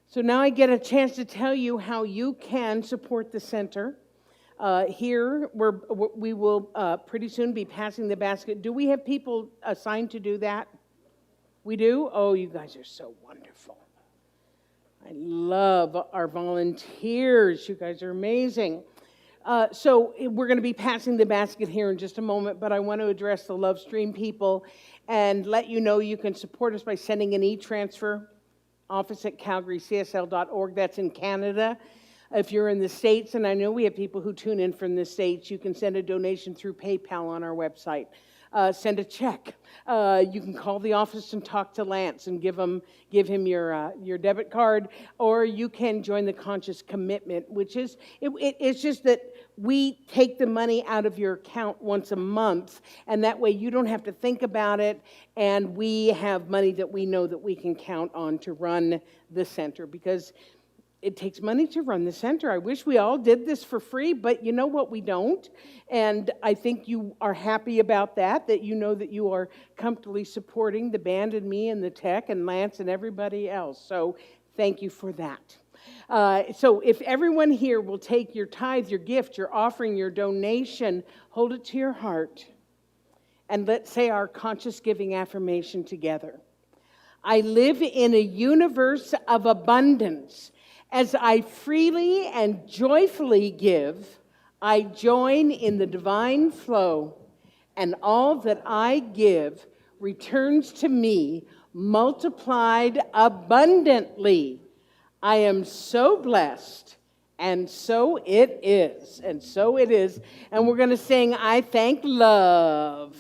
So now I get a chance to tell you how you can support the center. Here, we will pretty soon be passing the basket. Do we have people assigned to do that? We do? Oh, you guys are so wonderful. I love our volunteers. You guys are amazing. So we're going to be passing the basket here in just a moment, but I want to address the Love Stream people and let you know you can support us by sending an e-transfer, office at calgarycsl.org. That's in Canada. If you're in the States, and I know we have people who tune in from the States, you can send a donation through PayPal on our website. send a check. You can call the office and talk to Lance and give him your debit card, or you can join the Conscious Commitment, which is it's just that we take the money out of your account once a month, and that way you don't have to think about it, and we have money that we know that we can count on to run the center, because it takes money to run the center. I wish we all did this for free, but you know what, we don't. And I think you are happy about that you know that you are comfortably supporting the band and me and the tech and Lance and everybody else. So thank you for that. So if everyone here will take your tithe, your gift, your offering, your donation, hold it to your heart, and let's say our conscious giving affirmation together. I live in a universe of abundance. As I freely and joyfully give, I join in the divine flow, and all that I give returns to me multiplied abundantly. I am so blessed, and so it is, and so it is. And we're going to sing, I Thank Love.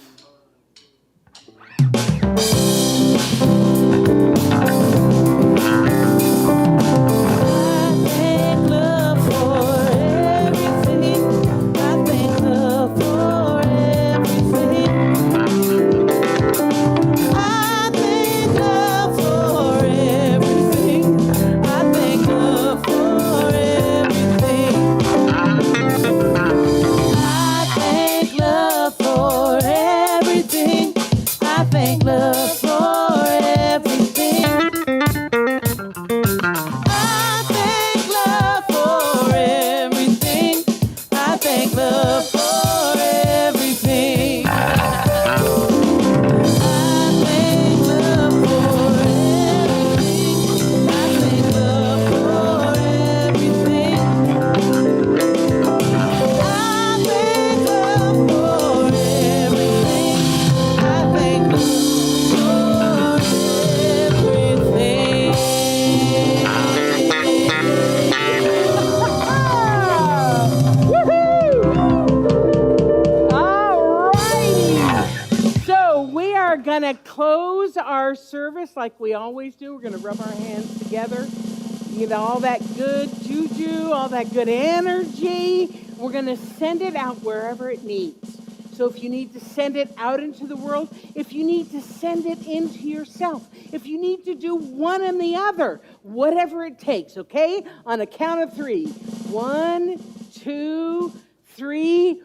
Close our service like we always do. We're going to rub our hands together, get all that good juju, all that good energy. We're going to send it out wherever it needs. So if you need to send it out into the world, if you need to send it into yourself, if you need to do one and the other, whatever it takes, okay? On a count of 3. 1, 2, 3.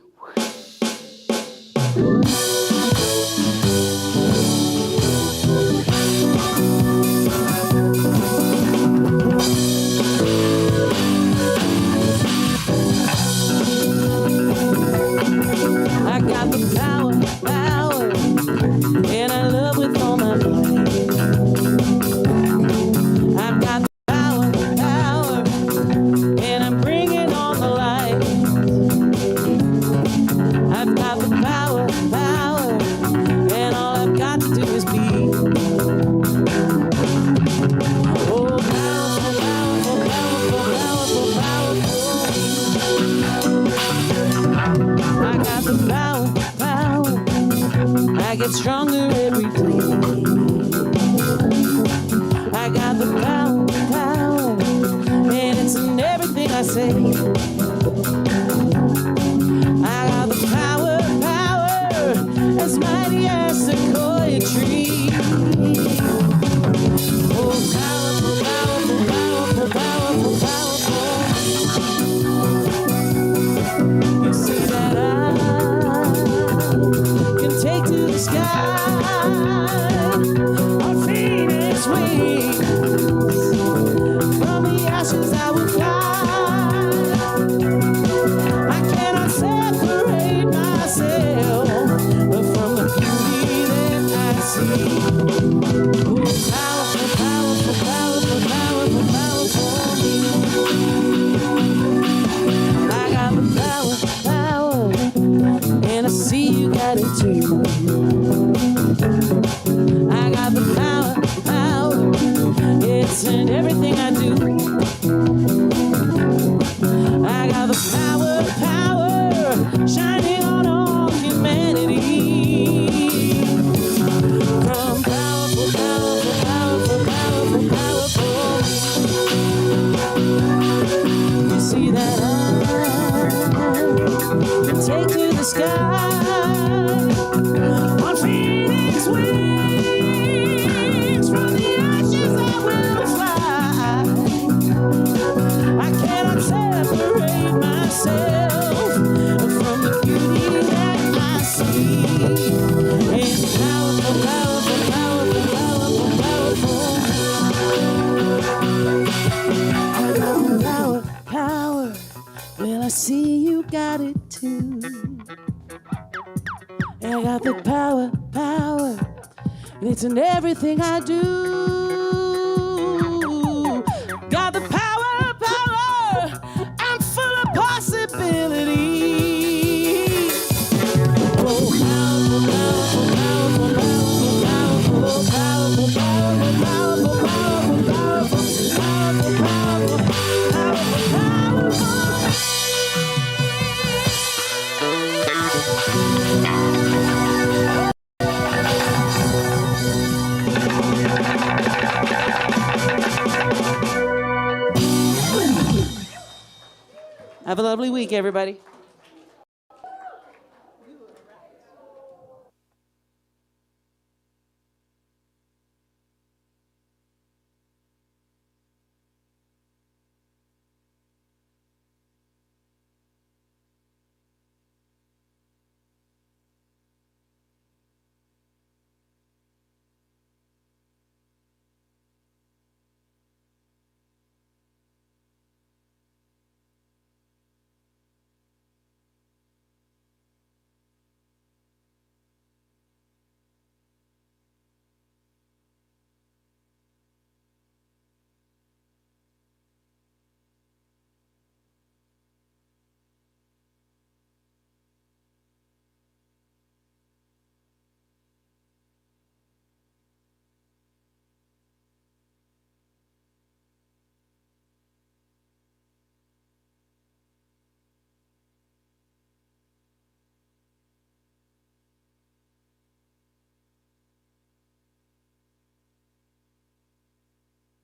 I got the power, and I love with all my might. I've got the power, and I'm bringing on the light. I've got the power, and all I've got to do is be. Oh, powerful. I got the power. I get stronger every day. I got the power, and it's in everything I say. I got the power, as mighty as the sequoia tree. Oh, powerful. You see that take to the sky on Phoenix wings. From the ashes I will fly. I cannot separate myself from the beauty that I see. Oh, powerful. I got the power, and I see you got it too. I got the power, it's in everything I do. I got the power, shining on all humanity. sky. On phoenix wings, from the ashes I will fly. I cannot separate myself from the beauty that I see. It's powerful, powerful, powerful, powerful, powerful. Power, well, I see you got it too. I got the power, and it's in everything I do. Got the power, I'm full of possibilities. Oh, powerful, powerful, powerful, powerful, powerful, powerful, powerful, powerful, powerful, powerful, powerful, powerful, powerful. Have a lovely week, everybody.